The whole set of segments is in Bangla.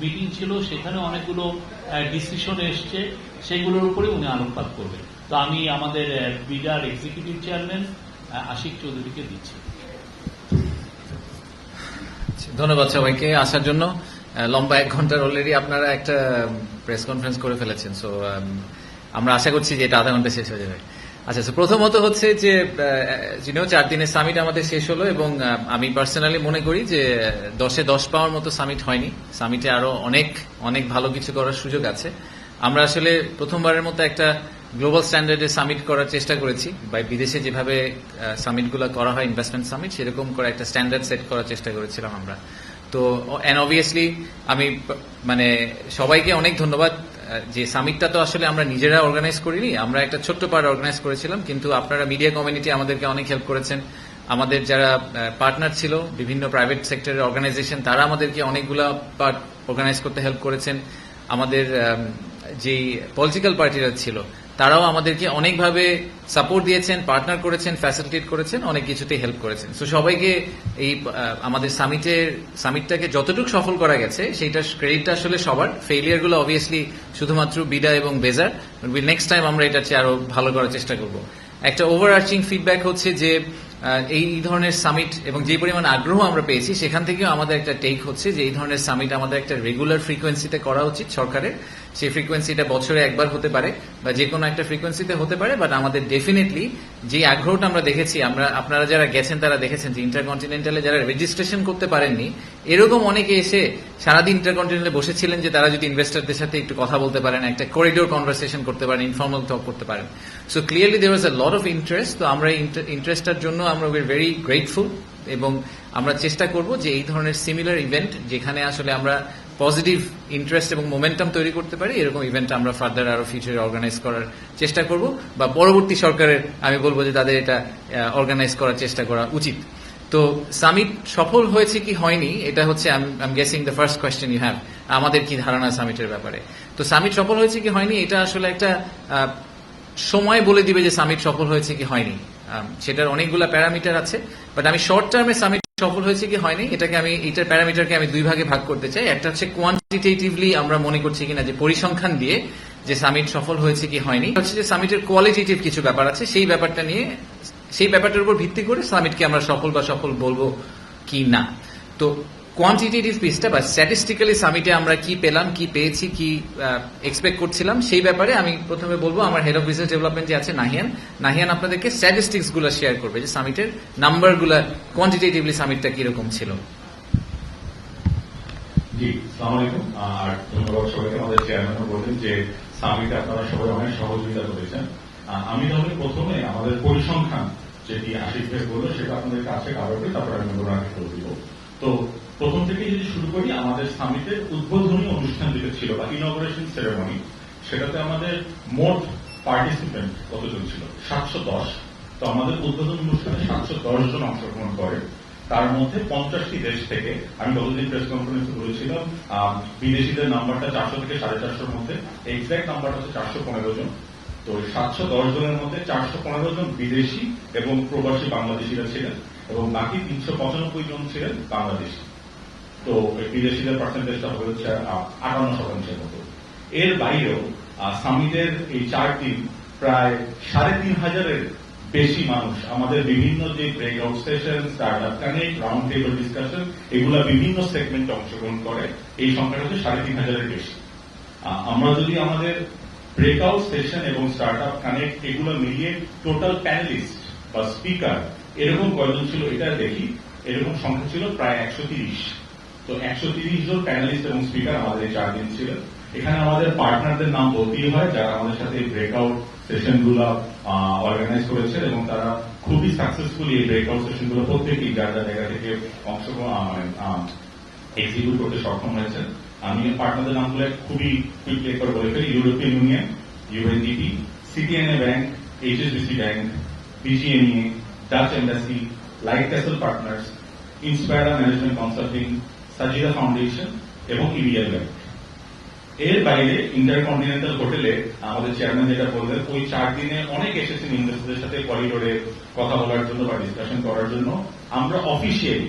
মিটিং ছিল, সেখানে অনেকগুলো ডিসিশন এসছে, সেগুলোর উপরে উনি আলোকপাত করবেন। তো আমি আমাদের বিডার এক্সিকিউটিভ চেয়ারম্যান আশিক চৌধুরীকে দিচ্ছি। ধন্যবাদ সবাইকে আসার জন্য। লম্বা 1 ঘন্টার অলরেডি আপনারা একটা প্রেস কনফারেন্স করে ফেলেছেন, সো আমরা আশা করছি যে এটা আধা ঘন্টা শেষ হয়ে যাবে। আচ্ছা, প্রথমত হচ্ছে যে 4 দিনের সামিট আমাদের শেষ হলো, এবং আমি পার্সোনালি মনে করি যে 10-এ 10 পাওয়ার মতো সামিট হয়নি। সামিটে আরো অনেক অনেক ভালো কিছু করার সুযোগ আছে। আমরা আসলে প্রথমবারের মতো একটা গ্লোবাল স্ট্যান্ডার্ডে সামিট করার চেষ্টা করেছি, বা বিদেশে যেভাবে সামিটগুলো করা হয় ইনভেস্টমেন্ট সামিট, সেরকম করে একটা স্ট্যান্ডার্ড সেট করার চেষ্টা করেছিলাম আমরা। তো এন্ড অবভিয়াসলি আমি সবাইকে অনেক ধন্যবাদ। যে সামিটটা তো আসলে আমরা নিজেরা অর্গানাইজ করিনি, আমরা একটা ছোট্ট পার্ট অর্গানাইজ করেছিলাম, কিন্তু আপনারা মিডিয়া কমিউনিটি আমাদেরকে অনেক হেল্প করেছেন। আমাদের যারা পার্টনার ছিল বিভিন্ন প্রাইভেট সেক্টরের অর্গানাইজেশন, তারা আমাদেরকে অনেকগুলা পার্ট অর্গানাইজ করতে হেল্প করেছেন। আমাদের যেই পলিটিক্যাল পার্টিরা ছিল তারাও আমাদেরকে অনেকভাবে সাপোর্ট দিয়েছেন, পার্টনার করেছেন, ফ্যাসিলিটেট করেছেন, অনেক কিছুতে হেল্প করেছেন। সো সবাইকে এই আমাদের সামিটটাকে যতটুকু সফল করা গেছে সেইটার ক্রেডিটটা আসলে সবার। ফেইলিয়ার গুলো অবভিয়াসলি শুধুমাত্র বিডা এবং বেজার। নেক্সট টাইম আমরা এটার চেয়ে আরো ভালো করার চেষ্টা করব। একটা ওভারআর্চিং ফিডব্যাক হচ্ছে যে এই ধরনের সামিট এবং যে পরিমাণ আগ্রহ আমরা পেয়েছি, সেখান থেকেও আমাদের একটা টেক হচ্ছে যে এই ধরনের সামিট আমাদের একটা রেগুলার ফ্রিকোয়েন্সিতে করা উচিত সরকারের। সেই ফ্রিকোয়েন্সিটা বছরে একবার হতে পারে বা যে কোনো একটা ফ্রিকোয়েন্সিতে হতে পারে, বাট আমাদের ডেফিনেটলি যে আগ্রহটা আমরা দেখেছি, আপনারা যারা গেছেন তারা দেখেছেন যে ইন্টারকন্টিনেন্টালে যারা রেজিস্ট্রেশন করতে পারেননি, এরকম অনেকে এসে সারাদিন ইন্টারকন্টিনেন্টালে বসেছিলেন যে তারা যদি ইনভেস্টরদের সাথে একটু কথা বলতে পারেন, একটা করিডোর কনভারসেশন করতে পারেন, ইনফর্মাল টক করতে পারেন। So clearly there was a lot of interest. তো আমরা ইন্টারেস্টটার জন্য আমরা উই আর ভেরি গ্রেটফুল, এবং আমরা চেষ্টা করব যে এই ধরনের সিমিলার ইভেন্ট যেখানে আসলে আমরা পজিটিভ ইন্টারেস্ট এবং মোমেন্টাম তৈরি করতে পারি, এরকম ইভেন্ট আমরা ফার্দার আরো ফিউচারে অর্গানাইজ করার চেষ্টা করব, বা পরবর্তী সরকারের আমি বলবো যে তাদের এটা অর্গানাইজ করার চেষ্টা করা উচিত। তো সামিট সফল হয়েছে কি হয়নি, এটা হচ্ছে I am guessing the first question you have, আমাদের কি ধারণা সামিটের ব্যাপারে। তো সামিট সফল হয়েছে কি হয়নি, এটা আসলে একটা সময় বলে দিবে যে সামিট সফল হয়েছে কি হয়নি। সেটার অনেকগুলো প্যারামিটার আছে, বাট আমি শর্ট টার্মে সামিট সফল হয়েছে কি হয়নি এইটার প্যারামিটারকে আমি 2 ভাগে ভাগ করতে চাই। একটা হচ্ছে কোয়ান্টিটেটিভলি আমরা মনে করছি কিনা, যে পরিসংখ্যান দিয়ে যে সামিট সফল হয়েছে কি হয়নি। হচ্ছে যে সামিটের কোয়ালিটেটিভ কিছু ব্যাপার আছে, সেই ব্যাপারটার উপর ভিত্তি করে সামিটকে আমরা সফল বা সফল বলবো কি না। তো কোয়ান্টিটেটিভ পিসটা বা স্ট্যাটিস্টিক্যালি সামিটে আমরা কি পেলাম, কি পেয়েছি, কি এক্সপেক্ট করছিলাম, সেই ব্যাপারে আমি প্রথমে বলবো আমার হেড অফ বিজনেস ডেভেলপমেন্ট যে আছে নাহিয়ান আপনাদেরকে স্ট্যাটিস্টিক্স গুলো শেয়ার করবে, যে সামিটের নাম্বার গুলা কোয়ান্টিটেটিভলি সামিটটা কিরকম ছিল। জি, আসসালামু আলাইকুম। আর ধন্যবাদ সবাইকে। আমাদের চেয়ারম্যানও বললেন যে সামিটে আপনারা সবাই অনেক সহযোগিতা করেছেন। আমি তাহলে প্রথমে আমাদের পরিসংখ্যান যেটি আশিক ভাই বললো সেটা আপনাদের কাছে কারোকে, তারপরে আমি ওনাকে করে দিব। তো প্রথম থেকে যদি শুরু করি, আমাদের সামিটের উদ্বোধনী অনুষ্ঠান যেটা ছিল বা ইনঅগ্রেশন সেরেমনি, সেটাতে আমাদের মোট পার্টিসিপেন্ট কতজন ছিল? 710। তো আমাদের উদ্বোধনী অনুষ্ঠানে 710 জন অংশগ্রহণ করে। তার মধ্যে 50টি দেশ থেকে, আমি গতদিন প্রেস কনফারেন্সে বলেছিলাম বিদেশিদের নাম্বারটা 400 থেকে 450-র মধ্যে, এক্সাক্ট নাম্বারটা হচ্ছে 415 জন। তো 710 জনের মধ্যে 415 জন বিদেশি এবং প্রবাসী বাংলাদেশিরা ছিলেন, এবং বাকি 395 জন ছিলেন বাংলাদেশি। তো বিদেশিদের পার্সেন্টেজটা হচ্ছে 58% মতো। এর বাইরেও সামিটের এই 4 দিন প্রায় 3500-এর বেশি মানুষ আমাদের বিভিন্ন যে breakout session, startup connect, round table discussion, এগুলা বিভিন্ন সেগমেন্টে অংশগ্রহণ করে। এই সংখ্যাটা হচ্ছে 3500-এর বেশি। আমরা যদি আমাদের ব্রেকআউট সেশন এবং স্টার্টআপ কানেক্ট এগুলো মিলিয়ে টোটাল প্যানেলিস্ট বা স্পিকার এরকম কয়জন ছিল এটা দেখি, এরকম সংখ্যা ছিল প্রায় 130। তো 130 জন প্যানেলিস্ট এবং স্পিকার আমাদের এই 4 দিন ছিলেন। এখানে আমাদের পার্টনারদের নাম বলতেই হয়, যারা আমাদের সাথে ব্রেকআউট সেশন গুলো অর্গানাইজ করেছে, এবং তারা খুবই সাকসেসফুলি এই ব্রেকআউট সেশন গুলো প্রত্যেকেই যার জায়গা থেকে অংশগ্রহণ এক্সিকিউট করতে সক্ষম হয়েছেন। আমি পার্টনারদের নামগুলো খুবই কুইকলি একবার বলে ফেলি। European Union, UNDP, Citi N A bank, HSBC bank, BGMEA, Dutch embassy, Light Castle Partners, Inspira management consulting, Sajida foundation এবং ইবিএল ব্যাংক। এর বাইরে ইন্টারকন্টিনেন্টাল হোটেলে আমাদের চেয়ারম্যান যেটা বললেন, ওই 4 দিনে অনেক এসেছেন ইনভেস্টরদের সাথে করিডোরে কথা বলার জন্য বা ডিসকাশন করার জন্য। আমরা অফিসিয়ালি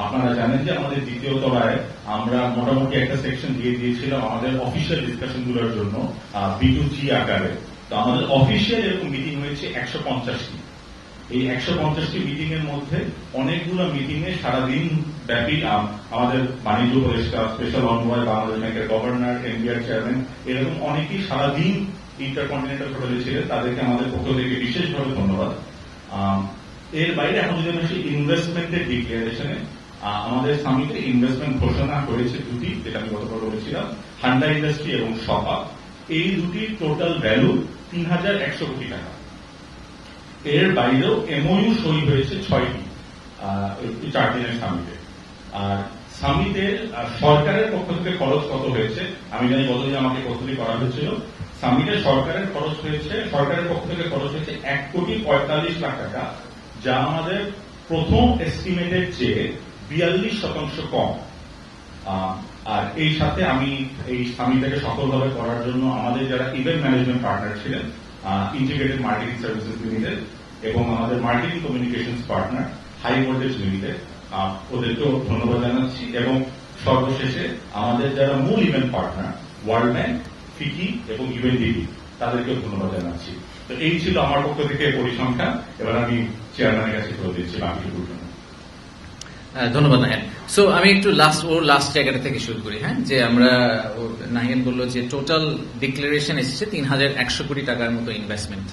আপনারা জানেন যে আমাদের দ্বিতীয় তলায় আমরা মোটামুটি একটা সেকশন দিয়ে দিয়েছিলাম আমাদের অফিসিয়াল ডিসকাশন গুলোর জন্য B2G আকারে। তো আমাদের অফিসিয়াল এরকম মিটিং হয়েছে 150টি। এই 150টি মিটিং এর মধ্যে অনেকগুলো মিটিং এ সারাদিন ব্যাপী আমাদের বাণিজ্য উপদেষ্টা, স্পেশাল অনবয়, বাংলাদেশ ব্যাংকের গভর্নর, এনবিআর চেয়ারম্যান, এরকম অনেকেই সারাদিন ইন্টারকন্টিনেন্টাল হোটেলে ছিলেন। তাদেরকে আমাদের পক্ষ থেকে বিশেষভাবে ধন্যবাদ। এর বাইরে এখন যদি আমি ইনভেস্টমেন্টের ডিক্লারেশনে, আমাদের সামিটে ইনভেস্টমেন্ট ঘোষণা হয়েছে দুটি, যেটা আমি গতকাল বলেছিলাম, হান্ডা ইন্ডাস্ট্রি এবং সপা। এই দুটির টোটাল ভ্যালু 3100 কোটি টাকা। এর বাইরেও এমওইউ সই হয়েছে 6টি 4 দিনের সামিটে। আর সামিটের সরকারের পক্ষ থেকে খরচ কত হয়েছে আমি জানি, গতদিন আমাকে প্রস্তুতি করা হয়েছিল। সামিটে সরকারের খরচ হয়েছে, সরকারের পক্ষ থেকে খরচ হয়েছে 1,45,00,000 টাকা, যা আমাদের প্রথম এস্টিমেটের চেয়ে 42% কম। আর এই সাথে আমি এই সামিটটাকে সফলভাবে করার জন্য আমাদের যারা ইভেন্ট ম্যানেজমেন্ট পার্টনার ছিলেন, ইন্টিগ্রেটেড মার্কেটিং সার্ভিসেস লিমিটেড এবং আমাদের marketing communications partner High Voltage limited, ওদেরকেও ধন্যবাদ জানাচ্ছি। এবং সর্বশেষে আমাদের যারা মূল event partner World Bank, FICCI এবং ইউএনডিপি, তাদেরকেও ধন্যবাদ জানাচ্ছি। তো এই ছিল আমার পক্ষ থেকে পরিসংখ্যান। এবার আমি চেয়ারম্যানের কাছে করে দিচ্ছি বাকিটুকুর জন্য। ধন্যবাদ নাহিয়ান। সো আমি একটু লাস্ট জায়গাটা থেকে শুরু করি। হ্যাঁ, যে আমরা নাহিয়ান বললো যে টোটাল ডিক্লারেশন এসেছে 3100 কোটি টাকার মতো ইনভেস্টমেন্ট,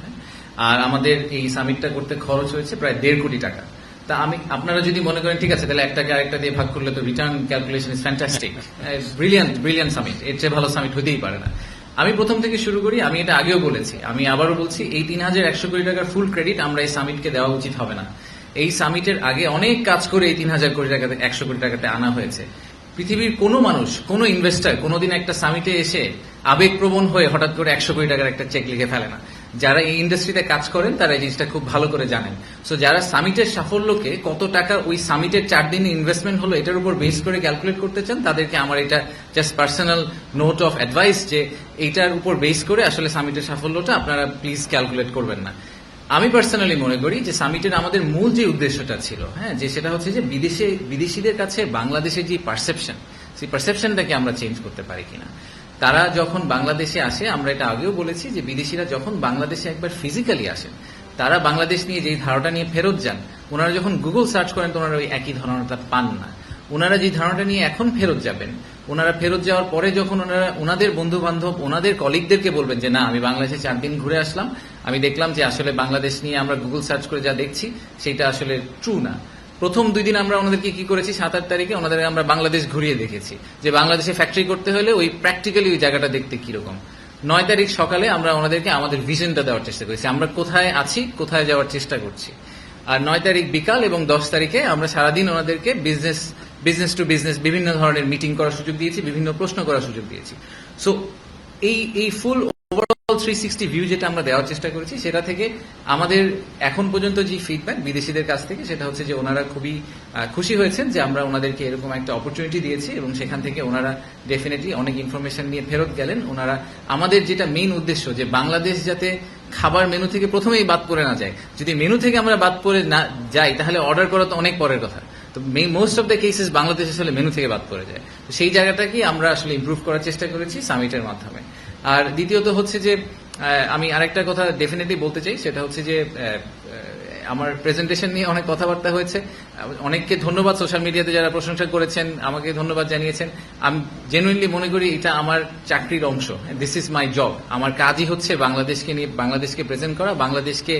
আর আমাদের এই সামিটটা করতে খরচ হয়েছে প্রায় 1.5 কোটি টাকা। তা আপনারা যদি মনে করেন ঠিক আছে তাহলে একটাকে আরেকটা দিয়ে ভাগ করলে তো return calculation is fantastic, brilliant summit, এর চেয়ে ভালো সামিট হতেই পারে না। আমি প্রথম থেকে শুরু করি। আমি এটা আগেও বলেছি, আমি আবারও বলছি, এই 3100 কোটি টাকার ফুল ক্রেডিট আমরা এই সামিটকে দেওয়া উচিত হবে না। এই সামিটের আগে অনেক কাজ করে এই 3000 কোটি টাকাতে 100 কোটি টাকাতে আনা হয়েছে। পৃথিবীর কোনো মানুষ, কোনো ইনভেস্টার কোনোদিন একটা সামিটে এসে আবেগপ্রবণ হয়ে হঠাৎ করে 100 কোটি টাকার একটা চেক লিখে ফেলে না। যারা এই ইন্ডাস্ট্রিতে কাজ করেন তারা এই জিনিসটা খুব ভালো করে জানেন। সো যারা সামিটের সাফল্যকে কত টাকা ওই সামিটের 4 দিনে ইনভেস্টমেন্ট হলো এটার উপর বেস করে ক্যালকুলেট করতে চান, তাদেরকে আমার এটা just personal note of advice যে এইটার উপর বেস করে আসলে সামিটের সাফল্যটা আপনারা প্লিজ ক্যালকুলেট করবেন না। আমি পার্সোনালি মনে করি যে সামিটের আমাদের মূল যে উদ্দেশ্যটা ছিল, হ্যাঁ, যে সেটা হচ্ছে যে বিদেশিদের কাছে বাংলাদেশের যে পারসেপশন, সেই পারসেপশনটাকে আমরা চেঞ্জ করতে পারি কিনা। তারা যখন বাংলাদেশে আসে, আমরা এটা আগেও বলেছি যে বিদেশিরা যখন বাংলাদেশে একবার ফিজিক্যালি আসেন, তারা বাংলাদেশ নিয়ে যেই ধারণাটা নিয়ে ফেরত যান, ওনারা যখন গুগল সার্চ করেন তো ওনারা ওই একই ধারণাটা পান না। ওনারা যে ধারণাটা নিয়ে এখন ফেরত যাবেন, ওনারা ফেরত যাওয়ার পরে যখন ওনারা ওনাদের বন্ধু বান্ধব, ওনাদের কলিগদেরকে বলবেন যে না আমি বাংলাদেশে 4 দিন ঘুরে আসলাম, আমি দেখলাম যে আসলে বাংলাদেশ নিয়ে আমরা গুগল সার্চ করে যা দেখছি সেটা আসলে ট্রু না। প্রথম 2 দিন আমরা ওনাদেরকে কি করেছি, 7-8 তারিখে ওনাদের আমরা বাংলাদেশ ঘুরিয়ে দেখেছি যে বাংলাদেশে ফ্যাক্টরি করতে হলে ওই প্র্যাকটিক্যালি ওই জায়গাটা দেখতে কিরকম। 9 তারিখ সকালে আমরা ওনাদেরকে আমাদের ভিশনটা দেওয়ার চেষ্টা করেছি, আমরা কোথায় আছি, কোথায় যাওয়ার চেষ্টা করছি। আর 9 তারিখ বিকাল এবং 10 তারিখে আমরা সারাদিন ওনাদেরকে বিজনেস টু বিজনেস বিভিন্ন ধরনের মিটিং করার সুযোগ দিয়েছি, বিভিন্ন প্রশ্ন করার সুযোগ দিয়েছি। সো এই ফুল ওভারঅল 360 ভিউ যেটা আমরা দেওয়ার চেষ্টা করেছি, সেটা থেকে আমাদের এখন পর্যন্ত যে ফিডব্যাক বিদেশিদের কাছ থেকে সেটা হচ্ছে যে ওনারা খুবই খুশি হয়েছেন যে আমরা ওনাদেরকে এরকম একটা অপরচুনিটি দিয়েছি এবং সেখান থেকে ওনারা ডেফিনেটলি অনেক ইনফরমেশন নিয়ে ফেরত গেলেন। ওনারা আমাদের যেটা মেইন উদ্দেশ্য যে বাংলাদেশ যাতে খাবার মেনু থেকে প্রথমেই বাদ পড়ে না যায়, যদি মেনু থেকে আমরা বাদ পড়ে না যাই তাহলে অর্ডার করা তো অনেক পরের কথা। তো most of the cases Bangladesh আসলে মেনু থেকে বাদ পড়ে যায়। তো সেই জায়গাটাকে আমরা আসলে ইমপ্রুভ করার চেষ্টা করেছি সামিটের মাধ্যমে। আর দ্বিতীয়ত হচ্ছে যে আমি আরেকটা কথা ডেফিনেটলি বলতে চাই, সেটা হচ্ছে যে আমার প্রেজেন্টেশন নিয়ে অনেক কথাবার্তা হয়েছে। অনেককে ধন্যবাদ, সোশ্যাল মিডিয়াতে যারা প্রশংসা করেছেন আমাকে ধন্যবাদ জানিয়েছেন। আমি জেনুইনলি মনে করি এটা আমার চাকরির অংশ, দিস ইজ মাই জব। আমার কাজই হচ্ছে বাংলাদেশকে নিয়ে বাংলাদেশকে প্রেজেন্ট করা, বাংলাদেশকে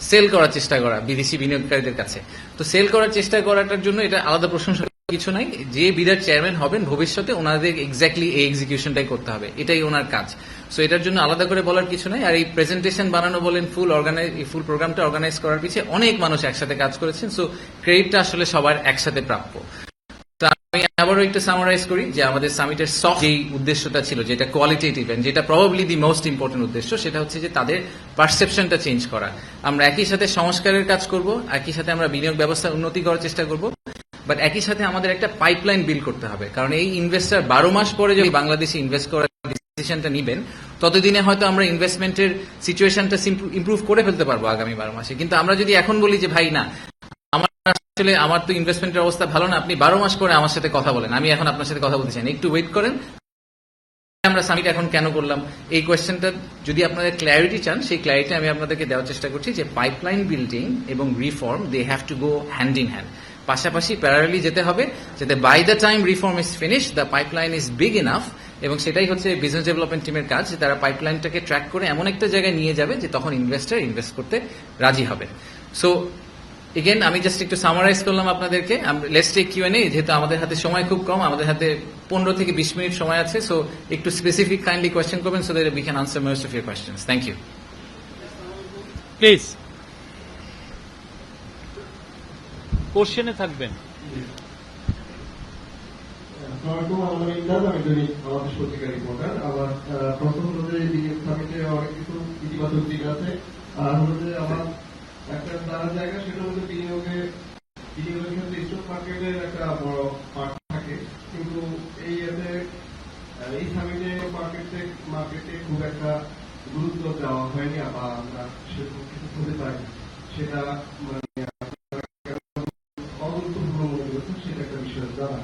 সেল করার চেষ্টা করা বিদেশি বিনিয়োগকারীদের কাছে। তো সেল করার চেষ্টা করাটার জন্য এটা আলাদা প্রশংসা কিছু নাই। যে বিরাট চেয়ারম্যান হবেন ভবিষ্যতে ওনাদের এক্স্যাক্টলি এই এক্সিকিউশনটাই করতে হবে, এটাই ওনার কাজ। সো এটার জন্য আলাদা করে বলার কিছু নাই। আর এই প্রেজেন্টেশন বানানো বলেন, ফুল প্রোগ্রামটা অর্গানাইজ করার পিছিয়ে অনেক মানুষ একসাথে কাজ করেছেন। সো ক্রেডিটটা আসলে সবার একসাথে প্রাপ্য। তো আমি আবারও একটু সামারাইজ করি যে আমাদের সামিটের সফট যেই উদ্দেশ্যটা ছিল, যেটা কোয়ালিটেটিভ এন্ড যেটা প্রবাবলি দি মোস্ট ইম্পর্টেন্ট উদ্দেশ্য, সেটা হচ্ছে যে তাদের পারসেপশনটা চেঞ্জ করা। আমরা একই সাথে সংস্কারের কাজ করব, একই সাথে আমরা বিনিয়োগ ব্যবস্থার উন্নতি করার চেষ্টা করব, বাট একই সাথে আমাদের একটা পাইপলাইন বিল্ড করতে হবে। কারণ এই ইনভেস্টার 12 মাস পরে যদি বাংলাদেশে ইনভেস্ট করার ডিসিশনটা নিবেন, ততদিনে হয়তো আমরা ইনভেস্টমেন্টের সিচুয়েশনটা ইমপ্রুভ করে ফেলতে পারবো আগামী 12 মাসে। কিন্তু আমরা যদি এখন বলি যে ভাই না, আমার আসলে আমার তো ইনভেস্টমেন্টের অবস্থা ভালো না, আপনি 12 মাস করে আমার সাথে কথা বলেন, আমি এখন আপনার সাথে কথা বলতে চাই না, একটু ওয়েট করেন। আমরা সামিট এখন কেন করলাম এই কোয়েশ্চেনটা যদি আপনাদের ক্ল্যারিটি চান, সেই ক্ল্যারিটি আমি আপনাদেরকে দেওয়ার চেষ্টা করছি যে পাইপলাইন বিল্ডিং এবং reform they have to go hand in hand, পাশাপাশি প্যারালালি যেতে হবে, যাতে by the time reform is finish the pipeline is big enough. এবং সেটাই হচ্ছে বিজনেস ডেভেলপমেন্ট টিমের কাজ, যে তারা পাইপলাইনটাকে ট্র্যাক করে এমন একটা জায়গায় নিয়ে যাবে যে তখন ইনভেস্টর ইনভেস্ট করতে রাজি হবে। সো এগেন আমি জাস্ট একটু সামারাইজ করলাম আপনাদেরকে। লেটস টেক কিউএনএ, যেহেতু আমাদের হাতে সময় খুব কম, আমাদের হাতে 15 থেকে 20 মিনিট সময় আছে। সো একটু স্পেসিফিক কাইন্ডলি কোয়েশ্চেন করবেন so that we can answer most of your questions. Thank you. Please কোশ্চেনে থাকবেন। আসসালামু আলাইকুম, আমার নাম ইমরান, আমি দৈনিক বাংলাদেশ পত্রিকার রিপোর্টার। আমার প্রথম হলো যে বিনিয়োগ সামিটে অনেক কিছু ইতিবাচক দিক আছে, আর হলো যে আমার একটা দাঁড়ার জায়গা, সেটা হচ্ছে বিনিয়োগের ক্ষেত্রে স্টক মার্কেটের একটা বড় পার্ট থাকে, কিন্তু এই সামিটে মার্কেটে খুব একটা গুরুত্ব দেওয়া হয়নি, বা আমরা সেরকম কিছু হতে পারি, সেটা মানে অগুরুত্বপূর্ণ মনে করছেন, সেটা একটা বিষয় জানা।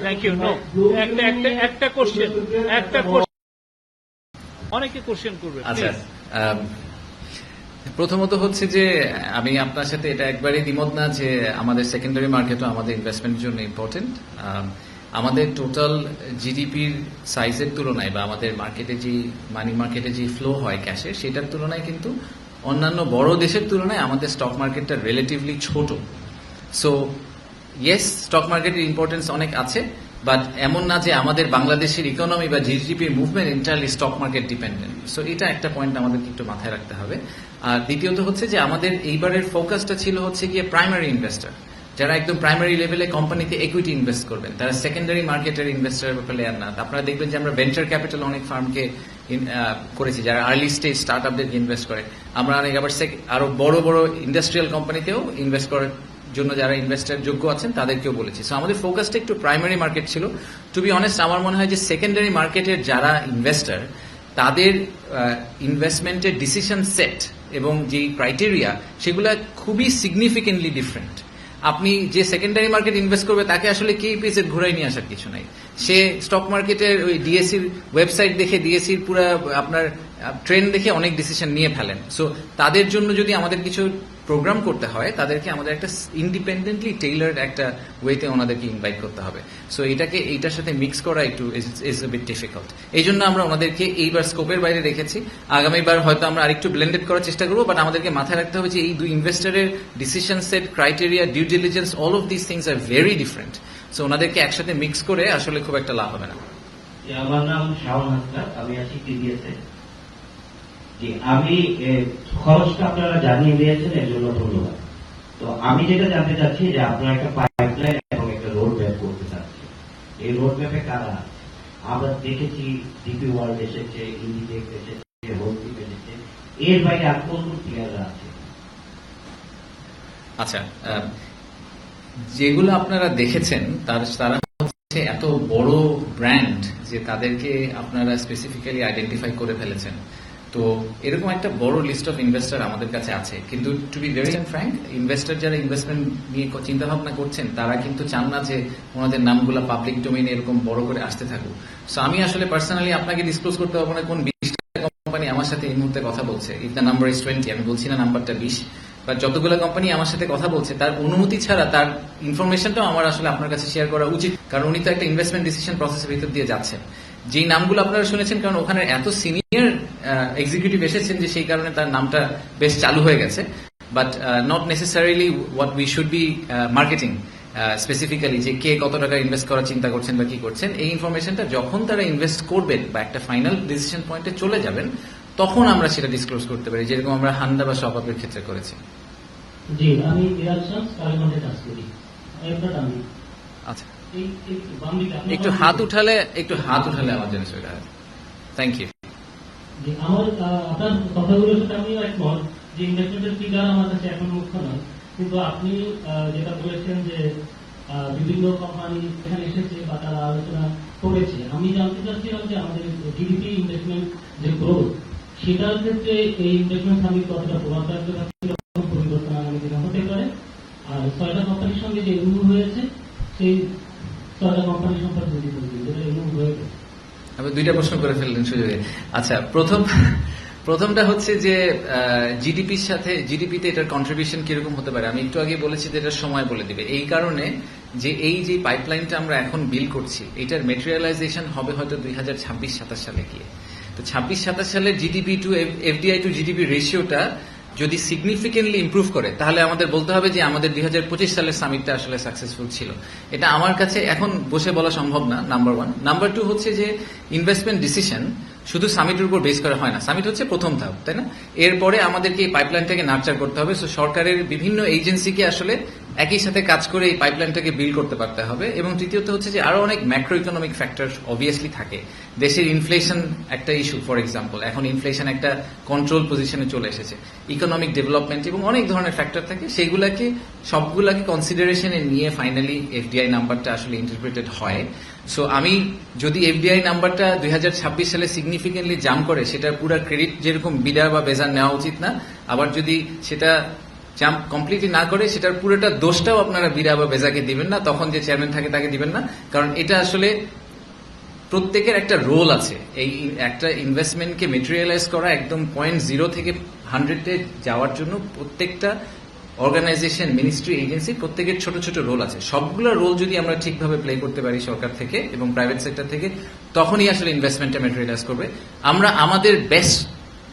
Thank you. নো, একটা কোশ্চেন, অনেকে কোশ্চেন করবে। আচ্ছা, প্রথমত হচ্ছে যে আমি আপনার সাথে এটা একবারই দ্বিমত না যে আমাদের সেকেন্ডারি মার্কেটও আমাদের ইনভেস্টমেন্টের জন্য ইম্পর্টেন্ট। আমাদের টোটাল জিডিপির সাইজের তুলনায় বা আমাদের মার্কেটে যে মানি মার্কেটে যে ফ্লো হয় ক্যাশের, সেটার তুলনায় কিন্তু অন্যান্য বড় দেশের তুলনায় আমাদের স্টক মার্কেটটা রিলেটিভলি ছোট। সো ইয়েস, স্টক মার্কেটের ইম্পর্টেন্স অনেক আছে, বাট এমন না যে আমাদের বাংলাদেশের ইকোনমি বা জিডিপির movement entirely stock market dependent. So এটা একটা পয়েন্ট আমাদেরকে একটু মাথায় রাখতে হবে। আর দ্বিতীয়ত হচ্ছে যে আমাদের এইবারের ফোকাসটা ছিল হচ্ছে গিয়ে প্রাইমারি ইনভেস্টর, যারা একদম প্রাইমারি লেভেলে কোম্পানিতে ইকুইটি ইনভেস্ট করবেন, তারা সেকেন্ডারি মার্কেটের ইনভেস্টর প্লেয়ার না। আপনারা দেখবেন যে আমরা ভেঞ্চার ক্যাপিটাল অনেক ফার্মকে করেছি, যারা আর্লি স্টেজ স্টার্ট আপদেরকে ইনভেস্ট করে। আমরা অনেক আবার আরো বড় বড় ইন্ডাস্ট্রিয়াল কোম্পানিতেও ইনভেস্ট করার জন্য যারা ইনভেস্টার যোগ্য আছেন তাদেরকেও বলেছি। সো আমাদের ফোকাসটা একটু প্রাইমারি মার্কেট ছিল। টু বি অনেস্ট, আমার মনে হয় যে সেকেন্ডারি মার্কেটের যারা ইনভেস্টার, তাদের ইনভেস্টমেন্টের ডিসিশন সেট এবং যে ক্রাইটেরিয়া, সেগুলো খুবই সিগনিফিকেন্টলি ডিফারেন্ট। আপনি যে সেকেন্ডারি মার্কেট ইনভেস্ট করবে তাকে আসলে কেপিএস ঘুরাই নিয়ে আসার কিছু নাই। সে স্টক মার্কেটের ওই ডিএসসির ওয়েবসাইট দেখে, ডিএসসির পুরো আপনার ট্রেন্ড দেখে অনেক ডিসিশন নিয়ে ফেলেন। সো তাদের জন্য যদি আমাদের কিছু প্রোগ্রাম করতে হয়, তাদেরকে আমাদের একটা ইন্ডিপেন্ডেন্টলি টেইলার্ড একটা ওয়েতে ওনাদেরকে ইনভাইট করতে হবে। সো এইটার সাথে মিক্স করা একটু ইজ এ বিট ডিফিকাল্ট। এই জন্য আমরা ওনাদেরকে এইবার স্কোপের বাইরে রেখেছি। আগামীবার হয়তো আমরা আরেকটু ব্লেন্ডেড করার চেষ্টা করবো, বাট আমাদেরকে মাথায় রাখতে হবে যে এই দুই ইনভেস্টারের decision set, criteria, due diligence, all of this things are very different. So ওনাদেরকে একসাথে মিক্স করে আসলে খুব একটা লাভ হবে না। আমার নাম শাওন হাসনাত, আমি আছি টিডিএসে। জি, আমি খরচটা আপনারা জানিয়ে দিয়েছেন, এর জন্য ধন্যবাদ। তো আমি যেটা জানতে চাচ্ছি যে আপনারা একটা পাইপলাইন এবং একটা রোড ম্যাপ করতে চাচ্ছি, এই রোড ম্যাপে কারা আছে? আমরা দেখেছি ডিপি ওয়ার্ল্ড এসেছে, ইন্ডিটেক্স এসেছে, হোলসিপ এসেছে, এর বাইরে আর কোন কোন প্লেয়াররা আছে? আচ্ছা, যেগুলো আপনারা দেখেছেন তারা হচ্ছে এত বড় ব্র্যান্ড যে তাদেরকে আপনারা স্পেসিফিক্যালি আইডেন্টিফাই করে ফেলেছেন। তো এরকম একটা বড় লিস্ট অফ ইনভেস্টার আমাদের কাছে আছে, কিন্তু to be very frank, investor যারা ইনভেস্টমেন্ট নিয়ে চিন্তা ভাবনা করছেন তারা কিন্তু চান না যে ওনাদের নামগুলো পাবলিক ডোমেইনে এরকম বড় করে আসতে থাকুক। সো আমি আসলে পার্সোনালি আপনাকে ডিসক্লোজ করতে পারবো না কোন 20টা কোম্পানি আমার সাথে এই মুহূর্তে কথা বলছে। ইফ দ্য নাম্বার ইজ 20, আমি বলছি না নাম্বারটা 20, বা যতগুলো কোম্পানি আমার সাথে কথা বলছে তার অনুমতি ছাড়া তার ইনফরমেশনটাও আমার আসলে আপনার কাছে শেয়ার করা উচিত, কারণ উনি তো একটা ইনভেস্টমেন্ট ডিসিশন প্রসেসের ভিতর দিয়ে যাচ্ছেন। যেই নামগুলো আপনারা শুনেছেন, কারণ ওখানে এত সিনিয়র এক্সিকিউটিভ এসেছেন যে সেই কারণে তার নামটা বেশ চালু হয়ে গেছে, but not necessarily what we should be marketing specifically, যে কে কত টাকা ইনভেস্ট করার চিন্তা করছেন বা কি করছেন। এই ইনফরমেশনটা যখন তারা ইনভেস্ট করবেন বা একটা ফাইনাল ডিসিশন পয়েন্টে চলে যাবেন, তখন আমরা সেটা ডিসক্লোজ করতে পারি, যেরকম আমরা হান্দা বা শপাপের ক্ষেত্রে করেছি। জি, আমি ইরাজ শামস, কালীগঞ্জে কাজ করি। আচ্ছা, এই বাম দিকে একটু হাত উঠালে আমার জন্য সেটা হয়। Thank you. জি, আমার আপনার কথাগুলোর সাথে আমিও একমত যে ইনভেস্টমেন্টের ফিগার আমার কাছে এখন মুখ্য নয়, কিন্তু আপনি যেটা বলেছেন যে বিভিন্ন কোম্পানি এখানে এসেছে বা তারা আলোচনা করেছে, আমি জানতে চাচ্ছিলাম যে আমাদের জিডিপি ইনভেস্টমেন্ট যে গ্রোথ, সেটার ক্ষেত্রে এই ইনভেস্টমেন্ট সামিট কতটা প্রভাব রাখতে পারছে, পরিবর্তন আগামী দিনে হতে পারে। আর 6টা কোম্পানির সঙ্গে যে এমইউ হয়েছে সেই 6টা কোম্পানির সম্পর্কে যদি বলবেন যেটা এমইউ হয়ে গেছে। আপনি দুইটা প্রশ্ন করে ফেললেন সুযোগে। আচ্ছা, প্রথমটা হচ্ছে যে জিডিপির সাথে জিডিপিতে এটার কন্ট্রিবিউশন কিরকম হতে পারে। আমি একটু আগে বলেছি যে এটার সময় বলে দিবে, এই কারণে যে এই যে পাইপলাইনটা আমরা এখন বিল করছি এটার মেটেরিয়ালাইজেশন হবে হয়তো 2026-27 সালে গিয়ে। তো 26-27 সালের GDP to FDI to GDP রেশিওটা যদি সিগনিফিকেন্টলি ইমপ্রুভ করে তাহলে আমাদের বলতে হবে যে আমাদের 2025 সালের সামিটটা আসলে সাকসেসফুল ছিল। এটা আমার কাছে এখন বসে বলা সম্ভব না, নাম্বার 1। নাম্বার 2 হচ্ছে যে ইনভেস্টমেন্ট ডিসিশন শুধু সামিটের উপর বেস করা হয় না। সামিট হচ্ছে প্রথম ধাপ, তাই না? এরপরে আমাদেরকে এই পাইপলাইনটাকে নার্চার করতে হবে। সো সরকারের বিভিন্ন এজেন্সিকে আসলে একই সাথে কাজ করে এই পাইপলাইনটাকে বিল্ড করতে পারতে হবে। এবং তৃতীয়ত হচ্ছে যে আরো অনেক ম্যাক্রো ইকোনমিক ফ্যাক্টর অবভিয়াসলি থাকে। দেশের ইনফ্লেশন একটা ইস্যু, ফর এক্সাম্পল এখন ইনফ্লেশন একটা কন্ট্রোল পজিশনে চলে এসেছে, ইকোনমিক ডেভেলপমেন্ট এবং অনেক ধরনের ফ্যাক্টর থাকে। সেইগুলাকে সবগুলাকে কনসিডারেশনে নিয়ে ফাইনালি এফডিআই নাম্বারটা আসলে ইন্টারপ্রিটেড হয়। সো আমি যদি এফডিআই নাম্বারটা 2026 সালে সিগনিফিকেন্টলি জাম্প করে সেটার পুরো ক্রেডিট যেরকম বিডা বা বেজার নেওয়া উচিত না, আবার যদি সেটা জাম্প কমপ্লিটলি না করে সেটার পুরোটা দোষটাও আপনারা বিডা বা বেজাকে দিবেন না, তখন যে চেয়ারম্যান থাকে তাকে দিবেন না। কারণ এটা আসলে প্রত্যেকের একটা রোল আছে। এই একটা ইনভেস্টমেন্টকে মেটেরিয়ালাইজ করা একদম 0 থেকে 100-এ যাওয়ার জন্য প্রত্যেকটা অর্গানাইজেশন, মিনিস্ট্রি, এজেন্সি প্রত্যেকের ছোট ছোট রোল আছে। সবগুলো রোল যদি আমরা ঠিকভাবে প্লে করতে পারি সরকার থেকে এবং প্রাইভেট সেক্টর থেকে, তখনই আসলে ইনভেস্টমেন্টটা মেটেরিয়ালাইজ করবে। আমরা আমাদের বেস্ট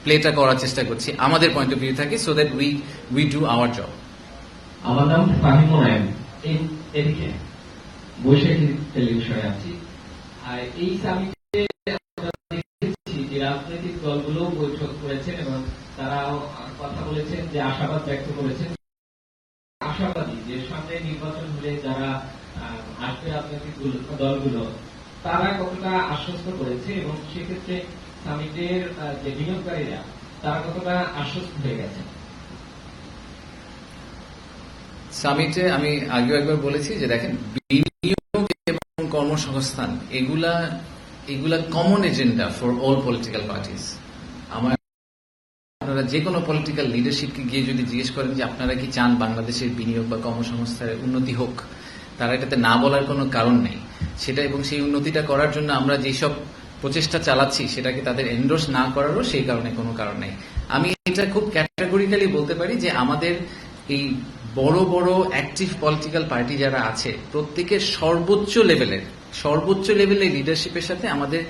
প্লেটা করার চেষ্টা করছি আমাদের পয়েন্ট অফ ভিউ থেকে, so that we do our job. আমার নাম ফাহিমুল আইন, এদিকে বৈশাখী টেলিভিশনে আছি। আর এই সামিটে আমরা দেখেছি যে রাজনৈতিক দলগুলো বৈঠক করেছেন এবং তারাও কথা বলেছেন, যে আশাবাদ ব্যক্ত করেছেন, আশাবাদী যে সামনে নির্বাচন হলে যারা আসবে রাজনৈতিক দলগুলো তারা কতটা আশ্বস্ত করেছে এবং সেক্ষেত্রে সামিটের যে বিনিয়োগকারীরা তারা কতটা আশ্বস্ত হয়ে গেছে। সামিটে আমি আগেও একবার বলেছি যে দেখেন, বিনিয়োগ এবং কর্মসংস্থান এগুলা common agenda for all political parties. আপনারা যে কোনো পলিটিক্যাল লিডারশিপকে গিয়ে যদি জিজ্ঞেস করেন যে আপনারা কি চান বাংলাদেশের বিনিয়োগ বা কর্মসংস্থানের উন্নতি হোক, তারা এটাতে না বলার কোনো কারণ নেই। সেটা এবং সেই উন্নতিটা করার জন্য আমরা যেসব প্রচেষ্টা চালাচ্ছি সেটাকে তাদের এন্ডোর্স না করারও সেই কারণে কোনো কারণ নেই। আমি এটা খুব ক্যাটাগরিক্যালি বলতে পারি যে আমাদের এই বড় বড় অ্যাক্টিভ পলিটিক্যাল পার্টি যারা আছে প্রত্যেকের সর্বোচ্চ লেভেলের লিডারশিপের সাথে আমাদের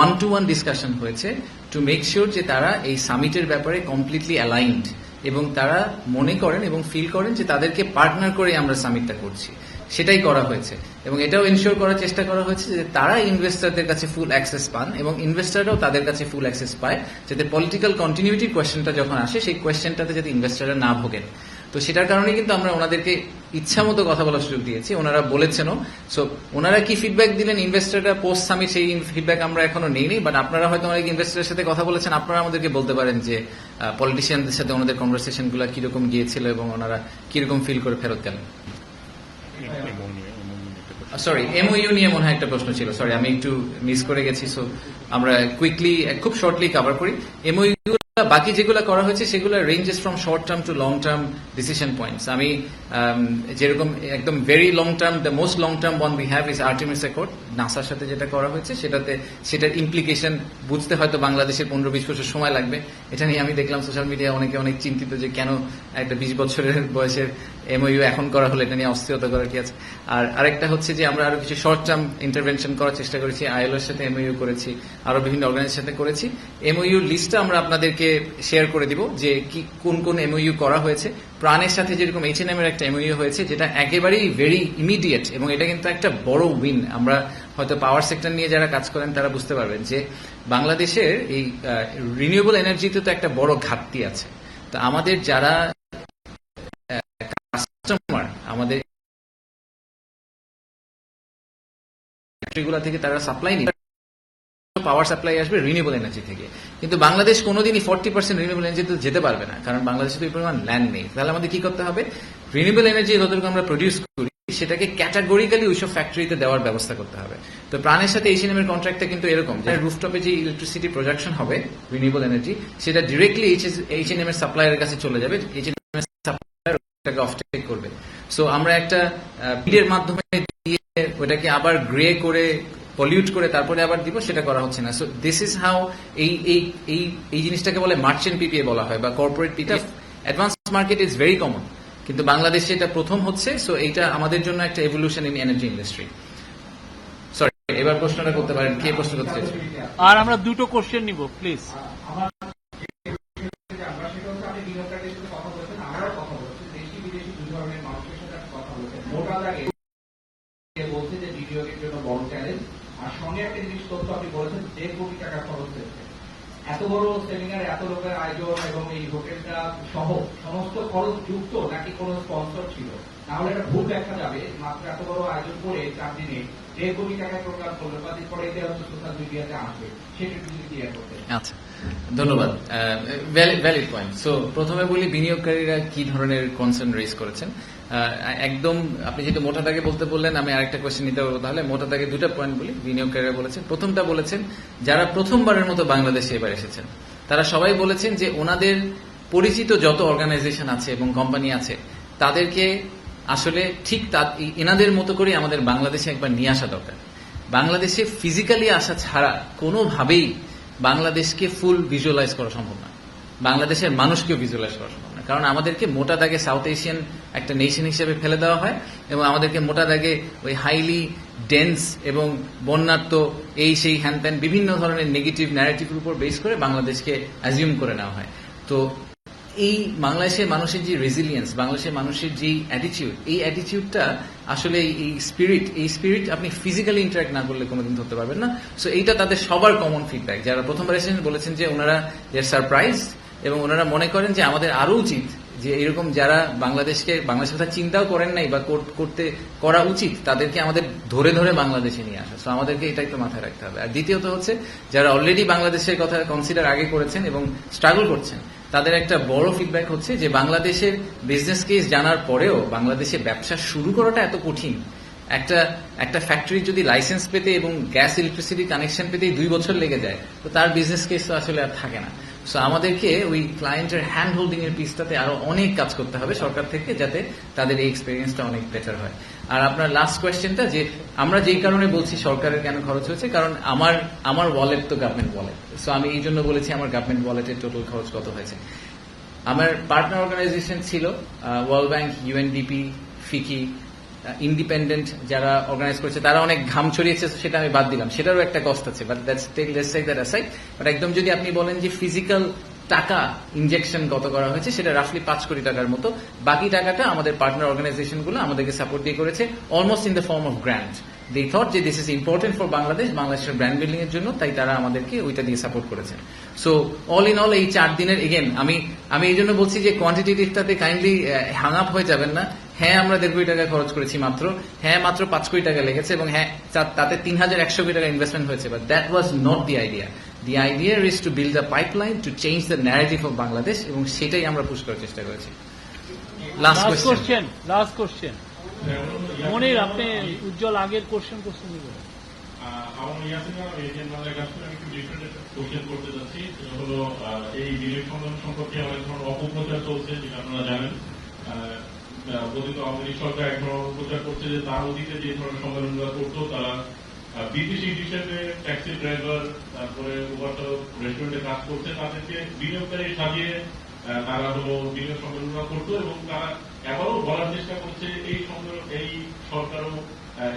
1-to-1 ডিসকাশন হয়েছে টু মেক শিওর যে তারা এই সামিটের ব্যাপারে কমপ্লিটলি অ্যালাইনড এবং তারা মনে করেন এবং ফিল করেন যে তাদেরকে পার্টনার করে আমরা সামিটটা করছি। সেটাই করা হয়েছে এবং এটাও এনশিওর করার চেষ্টা করা হয়েছে যে তারা ইনভেস্টরদের কাছে ফুল অ্যাক্সেস পান এবং ইনভেস্টররাও তাদের কাছে ফুল অ্যাক্সেস পায়, যাতে পলিটিক্যাল কন্টিনিউটির কোয়েশ্চেনটা যখন আসে সেই কোয়েশ্চেনটাতে যাতে ইনভেস্টররা না ভোগেন। তো সেটার কারণে কিন্তু আমরা ওনাদেরকে ইচ্ছা মতো কথা বলার সুযোগ দিয়েছি, ওনারা বলেছেনও। সো ওনারা কি ফিডব্যাক দিলেন ইনভেস্টররা পোস্ট সামিট, সেই ফিডব্যাক আমরা এখনো নেইনি। বাট আপনারা হয়তো অনেক ইনভেস্টরের সাথে কথা বলেছেন, আপনারা আমাদেরকে বলতে পারেন যে পলিটিশিয়ানদের সাথে ওনাদের কনভারসেশনগুলো কিরকম গিয়েছিল এবং ওনারা কিরকম ফিল করে ফেরত গেলেন। সরি, এমওইউ নিয়ে মনে হয় একটা প্রশ্ন ছিল, সরি আমি একটু মিস করে গেছি। সো আমরা কুইকলি খুব শর্টলি কভার করি। এমওইউ বাকি যেগুলো করা হয়েছে সেগুলো ranges from short term to long term decision points. আমি যেরকম একদম very long term, the most long term one we have is Artemis Accord, নাসার সাথে যেটা করা হয়েছে সেটার ইমপ্লিকেশন বুঝতে হয়তো বাংলাদেশের 15-20 বছর সময় লাগবে। এটা নিয়ে আমি দেখলাম সোশ্যাল মিডিয়ায় অনেক চিন্তিত যে কেন একটা 20 বছরের বয়সের এমওইউ এখন করা হলো, এটা নিয়ে অস্থিরতা করার কি আছে। আর আরেকটা হচ্ছে যে আমরা আরো কিছু শর্ট টার্ম ইন্টারভেনশন করার চেষ্টা করেছি, আইএলওর সাথে এমওইউ করেছি, আরো বিভিন্ন অর্গানাইজেশনের সাথে করেছি। এমওইউ লিস্টটা আমরা আপনাদেরকে শেয়ার করে দিব যে কি কোন কোন এমওইউ করা হয়েছে। প্রাণের সাথে যেরকম H&M এর একটা এমওইউ হয়েছে যেটা একেবারেই ভেরি ইমিডিয়েট এবং এটা কিন্তু একটা বড় উইন। আমরা হয়তো পাওয়ার সেক্টর নিয়ে যারা কাজ করেন তারা বুঝতে পারবেন যে বাংলাদেশের এই রিনিউয়েবল এনার্জিতে তো একটা বড় ঘাটতি আছে। তো আমাদের যারা কাস্টমার, আমাদের ফ্যাক্টরিগুলো থেকে তারা সাপ্লাই নিয়ে পাওয়ার সাপ্লাই আসবে রিনিউয়েবল এনার্জি থেকে, কিন্তু বাংলাদেশ কোনোদিনই 40% রিনিউয়েবল এনার্জিতে যেতে পারবে না, কারণ বাংলাদেশে তো এই পরিমাণ ল্যান্ড নেই। তাহলে আমাদের কি করতে হবে, রিনিউয়েবল এনার্জি যতটুকু আমরা প্রডিউস করি সেটাকে ক্যাটাগরিক্যালি ওইসব ফ্যাক্টরিতে দেওয়ার ব্যবস্থা করতে হবে। তো প্রাণের সাথে H&M এর কন্ট্রাক্টটা কিন্তু এরকম যে রুফটপে যে ইলেকট্রিসিটি প্রোডাকশন হবে রিনিউয়েবল এনার্জি, সেটা ডিরেক্টলি H&M এর সাপ্লায়ারের কাছে চলে যাবে। H&M এর সাপ্লায়ার প্রোডাক্টটাকে অফটেক করবে। সো আমরা একটা বিডের মাধ্যমে দিয়ে ওটাকে আবার গ্রে করে পলিউট করে তারপরে আবার দিব, সেটা করা হচ্ছে না। সো দিস ইজ হাউ এই জিনিসটাকে বলে মার্চেন্ট পিপিএ বলা হয় বা corporate PPA. Advance market is very common, কিন্তু বাংলাদেশে এটা প্রথম হচ্ছে। সো এইটা আমাদের জন্য একটা evolution in energy industry. Sorry, এবার প্রশ্নটা করতে পারেন, কে প্রশ্ন করতে চাইছেন? আর আমরা দুটো কোশ্চেন নিব প্লিজ। আমরা সেটা হচ্ছে আপনি বিনিয়োগকারীদের সাথে কথা বলছেন, আমরাও কথা বলছি, দেশি বিদেশি দুই ধরনের মানুষের সাথে আপনি কথা বলছেন। মোটা দাগে বলছে যে বিনিয়োগের জন্য বড় চ্যালেঞ্জ, আর সঙ্গে একটা জিনিস তথ্য আপনি বলেছেন 1.5 কোটি টাকা খরচ হয়েছে। এত বড় সেমিনার, এত লোকের আয়োজন এবং এই হোটেলটা সহ সমস্ত খরচ যুক্ত নাকি কোনো স্পন্সর ছিল? তাহলে এটা ভুল দেখা যাবে। মাত্র এত বড় আয়োজন করে 4 দিনে 1.5 কোটি টাকায় প্রোগ্রাম করলে কদিন পরে এটা হচ্ছে সোশ্যাল মিডিয়াতে আসবে, সেটা একটু যদি ক্লিয়ার করতে। আচ্ছা, ধন্যবাদ। Valid point. সো প্রথমে বলি বিনিয়োগকারীরা কি ধরনের কনসার্ন রেজ করেছেন। একদম আপনি যেটা মোটা দাগে বলতে বললেন, আমি আরেকটা কোয়েশ্চেন নিতে পারবো। তাহলে মোটা দাগে দুটা পয়েন্ট বলি। বিনিয়োগকারীরা বলেছেন, প্রথমটা বলেছেন যারা প্রথমবারের মতো বাংলাদেশে এবার এসেছেন, তারা সবাই বলেছেন যে ওনাদের পরিচিত যত অর্গানাইজেশন আছে এবং কোম্পানি আছে তাদেরকে আসলে ঠিক এনাদের মতো করে আমাদের বাংলাদেশে একবার নিয়ে আসা দরকার। বাংলাদেশে ফিজিক্যালি আসা ছাড়া কোনোভাবেই বাংলাদেশকে ফুল ভিজুয়ালাইজ করা সম্ভব না, বাংলাদেশের মানুষকেও ভিজুয়ালাইজ করা সম্ভব না। কারণ আমাদেরকে মোটা দাগে সাউথ এশিয়ান একটা নেশন হিসেবে ফেলে দেওয়া হয় এবং আমাদেরকে মোটা দাগে ওই হাইলি ডেন্স এবং বন্যাত্ম এই সেই হ্যান ত্যান বিভিন্ন ধরনের নেগেটিভ ন্যারেটিভের উপর বেস করে বাংলাদেশকে অ্যাজিউম করে নেওয়া হয়। তো এই বাংলাদেশের মানুষের যে রেজিলিয়েন্স, বাংলাদেশের মানুষের যে অ্যাটিটিউড, এই অ্যাটিটিউডটা আসলে এই স্পিরিট আপনি ফিজিক্যালি ইন্টারাক্ট না করলে কোনোদিন ধরতে পারবেন না। সো এইটা তাদের সবার কমন ফিডব্যাক। যারা প্রথমবার এসেছেন বলেছেন যে ওনারা সারপ্রাইজ এবং ওনারা মনে করেন যে আমাদের আরো উচিত যে এরকম যারা বাংলাদেশের কথা চিন্তাও করেন নাই বা করা উচিত, তাদেরকে আমাদের ধরে ধরে বাংলাদেশে নিয়ে আসা। সো আমাদেরকে এটা একটু মাথায় রাখতে হবে। আর দ্বিতীয়ত হচ্ছে যারা অলরেডি বাংলাদেশের কথা কনসিডার আগে করেছেন এবং স্ট্রাগল করছেন, তাদের একটা বড় ফিডব্যাক হচ্ছে যে বাংলাদেশের বিজনেস কেস জানার পরেও বাংলাদেশে ব্যবসা শুরু করাটা এত কঠিন। একটা ফ্যাক্টরি যদি লাইসেন্স পেতে এবং গ্যাস ইলেকট্রিসিটি কানেকশন পেতেই 2 বছর লেগে যায়, তো তার বিজনেস কেস তো আসলে আর থাকে না। সো আমাদেরকে ওই ক্লায়েন্টের হ্যান্ড হোল্ডিং এর পিসটাতে আরো অনেক কাজ করতে হবে সরকার থেকে, যাতে তাদের এই এক্সপিরিয়েন্সটা অনেক বেটার হয়। আর আপনার লাস্ট কোয়েশ্চেনটা, যে আমরা যেই কারণে বলছি সরকারের কেন খরচ হয়েছে, কারণ আমার ওয়ালেট তো গভর্নমেন্ট ওয়ালেট। সো আমি এই জন্য বলেছি আমার গভর্নমেন্ট ওয়ালেটের টোটাল খরচ কত হয়েছে। আমার পার্টনার অর্গানাইজেশন ছিল ওয়ার্ল্ড ব্যাংক, ইউএনডিপি, ফিকি, ইন্ডিপেন্ডেন্ট যারা অর্গানাইজ করেছে, তারা অনেক ঘাম ছড়িয়েছে, সেটা আমি বাদ দিলাম, সেটারও একটা কস্ট আছে। বাট একদম যদি আপনি বলেন যে ফিজিক্যাল টাকা ইনজেকশন কত করা হয়েছে, সেটা রাফলি 5 কোটি টাকার মতো। বাকি টাকাটা আমাদের পার্টনার অর্গানাইজেশনগুলো আমাদেরকে সাপোর্ট দিয়ে করেছে, almost in the form of grant. They thought যে দিস ইজ ইম্পর্টেন্ট ফর বাংলাদেশের ব্র্যান্ড বিল্ডিং এর জন্য, তাই তারা আমাদেরকে ওইটা দিয়ে সাপোর্ট করেছে। সো অল ইন অল এই 4 দিনের, এগেন আমি এই জন্য বলছি যে কোয়ান্টিটিভটাতে কাইন্ডলি হ্যাং আপ হয়ে যাবেন না। হ্যাঁ, আমরা 1.5 কোটি টাকা খরচ করেছি মাত্র, হ্যাঁ মাত্র 5 কোটি টাকা লেগেছে, এবং হ্যাঁ তাতে 3100 কোটি টাকা ইনভেস্টমেন্ট হয়েছে। But that was not the idea. The idea is to build a pipeline to change the narrative of Bangladesh, এবং সেটাই আমরা পুশ করার চেষ্টা করেছি। লাস্ট কোশ্চেন মনির, আপনি উজ্জ্বল আগের কোশ্চেন নিবেন। আমার এশিয়ান বাংলার কাছ থেকে আমি একটু ডিফারেন্ট একটা কোশ্চেন করতে যাচ্ছি। সেটা হলো এই বিনিয়োগ সম্মেলন সম্পর্কে অনেক ধরনের অপপ্রচার চলছে, যেটা আপনারা জানেন। অতীত আওয়ামী লীগ সরকার এক ধরনের অপপ্রচার করছে যে তার অতীতে যে ধরনের সম্মেলনগুলো করতো, তারা বিদেশি হিসেবে ট্যাক্সি ড্রাইভার, তারপরে রেস্টুরেন্টে কাজ করছে, তাদেরকে বিনিয়োগকারী সাজিয়ে তারা হলো বিনিয়োগ সম্মেলনগুলো করতো, এবং তারা এবারও বলার চেষ্টা করছে এই সরকারও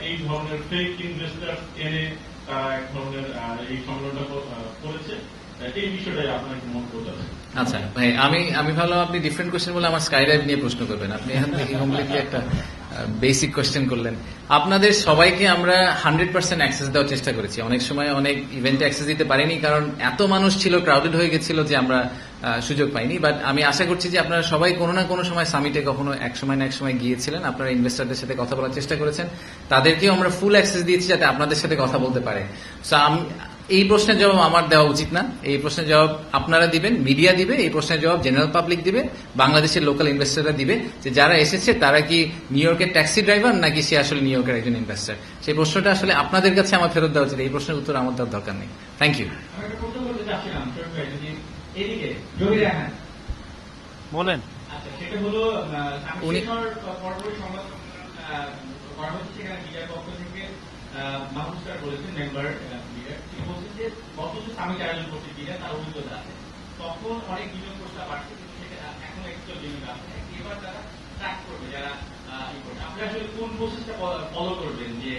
এই ধরনের ফেক ইনভেস্টার এনে তারা এক ধরনের এই সম্মেলনটা করেছে। এই বিষয়টাই আপনার কি মন্তব্য আছে? আচ্ছা ভাই, আমি ভাবলাম আপনি ডিফারেন্ট কোয়েশ্চেন বলে আমার স্কাই ডাইভ নিয়ে প্রশ্ন করবেন। আপনি এখান থেকে কমপ্লিটলি একটা বেসিক কোয়েশ্চেন করলেন। আপনাদের সবাইকে আমরা 100% অ্যাক্সেস দেওয়ার চেষ্টা করেছি। অনেক সময় অনেক ইভেন্টে অ্যাক্সেস দিতে পারিনি, কারণ এত মানুষ ছিল, ক্রাউডেড হয়ে গেছিল যে আমরা সুযোগ পাইনি। বাট আমি আশা করছি যে আপনারা সবাই কোনো না কোনো সময় সামিটে কখনো এক সময় না এক সময় গিয়েছিলেন, আপনারা ইনভেস্টারদের সাথে কথা বলার চেষ্টা করেছেন, তাদেরকেও আমরা ফুল অ্যাক্সেস দিয়েছি যাতে আপনাদের সাথে কথা বলতে পারে। সো এই প্রশ্নের জবাব আমার দেওয়া উচিত না, এই প্রশ্নের জবাব আপনারা দিবেন, মিডিয়া দিবে, এই প্রশ্নের জবাব জেনারেল পাবলিক দিবে, বাংলাদেশের লোকাল ইনভেস্টাররা দিবে, যে যারা এসেছে তারা কি নিউ ইয়র্কের ট্যাক্সি ড্রাইভার নাকি সে আসলে নিউ ইয়র্কের একজন ইনভেস্টার। সেই প্রশ্নটা আসলে আপনাদের কাছে আমার ফেরত দেওয়া উচিত, এই প্রশ্নের উত্তর আমার দেওয়ার দরকার নেই। Thank you. আমি একটা প্রশ্ন করতে চাচ্ছিলাম, এদিকে যদি দেখেন বলেন। আচ্ছা, সেটা হলো উনি- পরপরই সংবাদ করা হচ্ছে, সেখানে মিডিয়ার পক্ষ থেকে মাহমুদ স্যার বলেছেন, মেম্বার লিডার, তিনি বলছেন যে গত যে সামিট আয়োজন করছে মিডিয়া, তার অভিজ্ঞতা আছে, তখন অনেক বিনিয়োগ প্রস্তাব আসছে, কিন্তু সেটা এখন একটু বিনিয়োগ আছে, এবার তারা ট্র্যাক করবে যারা ই করবে। আপনি আসলে কোন প্রসেসটা ফলো করবেন যে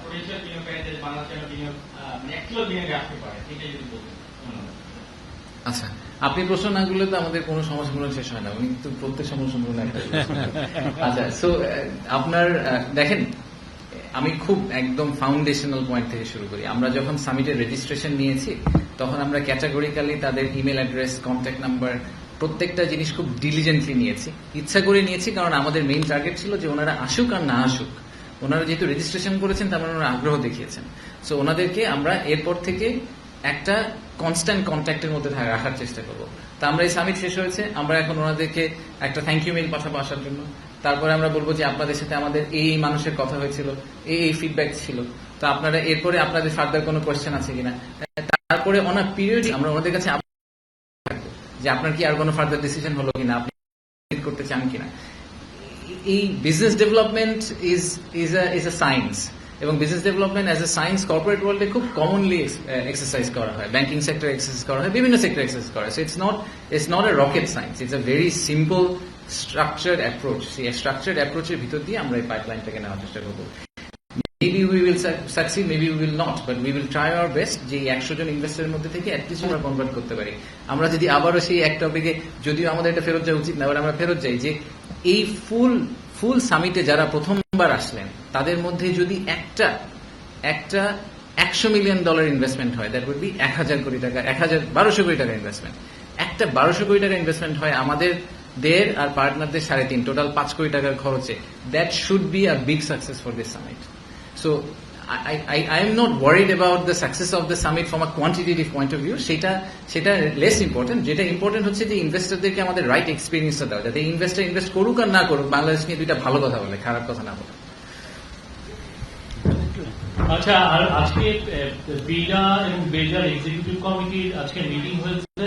পোটেনশিয়াল বিনিয়োগকারীদের বাংলাদেশের বিনিয়োগ মানে অ্যাকচুয়াল বিনিয়োগে আসতে পারে, এটা যদি বলতেন। ধন্যবাদ। আচ্ছা, আপনি প্রশ্ন না করলে তো আমাদের কোনো সমস্যা শেষ হয় না, উনি কিন্তু প্রত্যেক সমস্যা একটা আচ্ছা, সো আপনার দেখেন, আমি খুব একদম ফাউন্ডেশনাল পয়েন্ট থেকে শুরু করি। আমরা যখন সামিটের রেজিস্ট্রেশন নিয়েছি তখন আমরা ক্যাটাগরিক্যালি তাদের ইমেল অ্যাড্রেস, কন্ট্যাক্ট নাম্বার, প্রত্যেকটা জিনিস খুব ডিলিজেন্টলি নিয়েছি, ইচ্ছা করে নিয়েছি, কারণ আমাদের মেইন টার্গেট ছিল যে ওনারা আসুক আর না আসুক, ওনারা যেহেতু রেজিস্ট্রেশন করেছেন তার মানে ওনারা আগ্রহ দেখিয়েছেন। সো ওনাদেরকে আমরা এরপর থেকে একটা কনস্ট্যান্ট কন্ট্যাক্টের মধ্যে রাখার চেষ্টা করবো। তা আমরা এই সামিট শেষ হয়েছে, আমরা এখন ওনাদেরকে একটা থ্যাংক ইউ মেইল পাঠাবো আসার জন্য। তারপরে আমরা বলবো যে আপনাদের সাথে আমাদের এই মানুষের কথা হয়েছিল, এই ফিডব্যাক ছিল, তো আপনারা এরপরে আপনাদের ফার্দার কোনো কোয়েশ্চেন আছে কিনা। তারপরে অন আ পিরিয়ড আমরা ওনাদের কাছে যে আপনার কি আর কোনো ফার্দার ডিসিশন হলো কিনা, আপনি করতে চান কিনা। এই business development is a science, এবং business development as a science corporate ওয়ার্ল্ডে খুব কমনলি এক্সারসাইজ করা হয়, ব্যাংকিং সেক্টর এক্সারসাইজ করা হয়, বিভিন্ন সেক্টর এক্সারসাইজ করা হয়। So it's not a rocket science, it's a very simple structured approach. সেই স্ট্রাকচার্ড অ্যাপ্রোচের ভিতর দিয়ে আমরা এই পাইপলাইনটাকে নেওয়ার চেষ্টা করবো। Maybe we will succeed, maybe we will not, but we will try our best যে 100 জন ইনভেস্টরের মধ্যে থেকে অ্যাটলিস্ট আমরা কনভার্ট করতে পারি। আমরা যদি আবারও সেই এক টপিকে, যদিও আমাদের এটা ফেরত যাওয়া উচিত না, আমরা ফেরত যাই যে এই ফুল সামিটে যারা প্রথমবার আসলেন তাদের মধ্যে যদি একটা $100 মিলিয়ন ইনভেস্টমেন্ট হয়, দ্যাট উইড বি 1000 কোটি টাকা, 1200 কোটি টাকা ইনভেস্টমেন্ট। একটা 1200 কোটি টাকা ইনভেস্টমেন্ট হয় আমাদের দের আর পার্টনারদের 3.5, টোটাল 5 কোটি টাকার খরচে। That should be a big success for this summit. So I am not worried about the success of the summit from a quantitative point of view. সেটা less important. যেটা ইম্পর্টেন্ট হচ্ছে যে ইনভেস্টরদেরকে আমাদের রাইট এক্সপিরিয়েন্সটা দেওয়া, যাতে ইনভেস্টর ইনভেস্ট করুক আর না করুক, বাংলাদেশ নিয়ে দুইটা ভালো কথা বলে, খারাপ কথা না বলে। আচ্ছা, আর আজকে বিডা এবং বেজার এক্সিকিউটিভ কমিটির আজকে মিটিং হয়েছে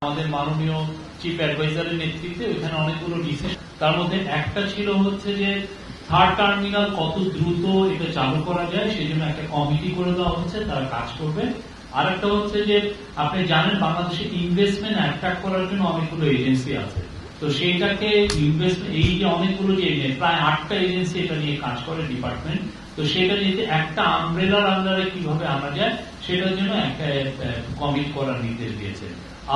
আমাদের মাননীয় চিফ অ্যাডভাইজারের নেতৃত্বে। ওইখানে অনেকগুলো ডিসিশন, তার মধ্যে একটা ছিল হচ্ছে যে থার্ড টার্মিনাল কত দ্রুত এটা চালু করা যায়, সেই জন্য একটা কমিটি করে দেওয়া হচ্ছে, তারা কাজ করবে। আর একটা হচ্ছে যে আপনি জানেন বাংলাদেশে ইনভেস্টমেন্ট অ্যাট্রাক্ট করার জন্য অনেকগুলো এজেন্সি আছে, তো সেইটাকে ইনভেস্টমেন্ট, এই যে অনেকগুলো যে প্রায় 8টা এজেন্সি এটা নিয়ে কাজ করে ডিপার্টমেন্ট, তো সেটা নিয়ে একটা আমব্রেলার আন্ডারে কিভাবে আনা যায় সেটার জন্য একটা কমিটি করার নির্দেশ দিয়েছে।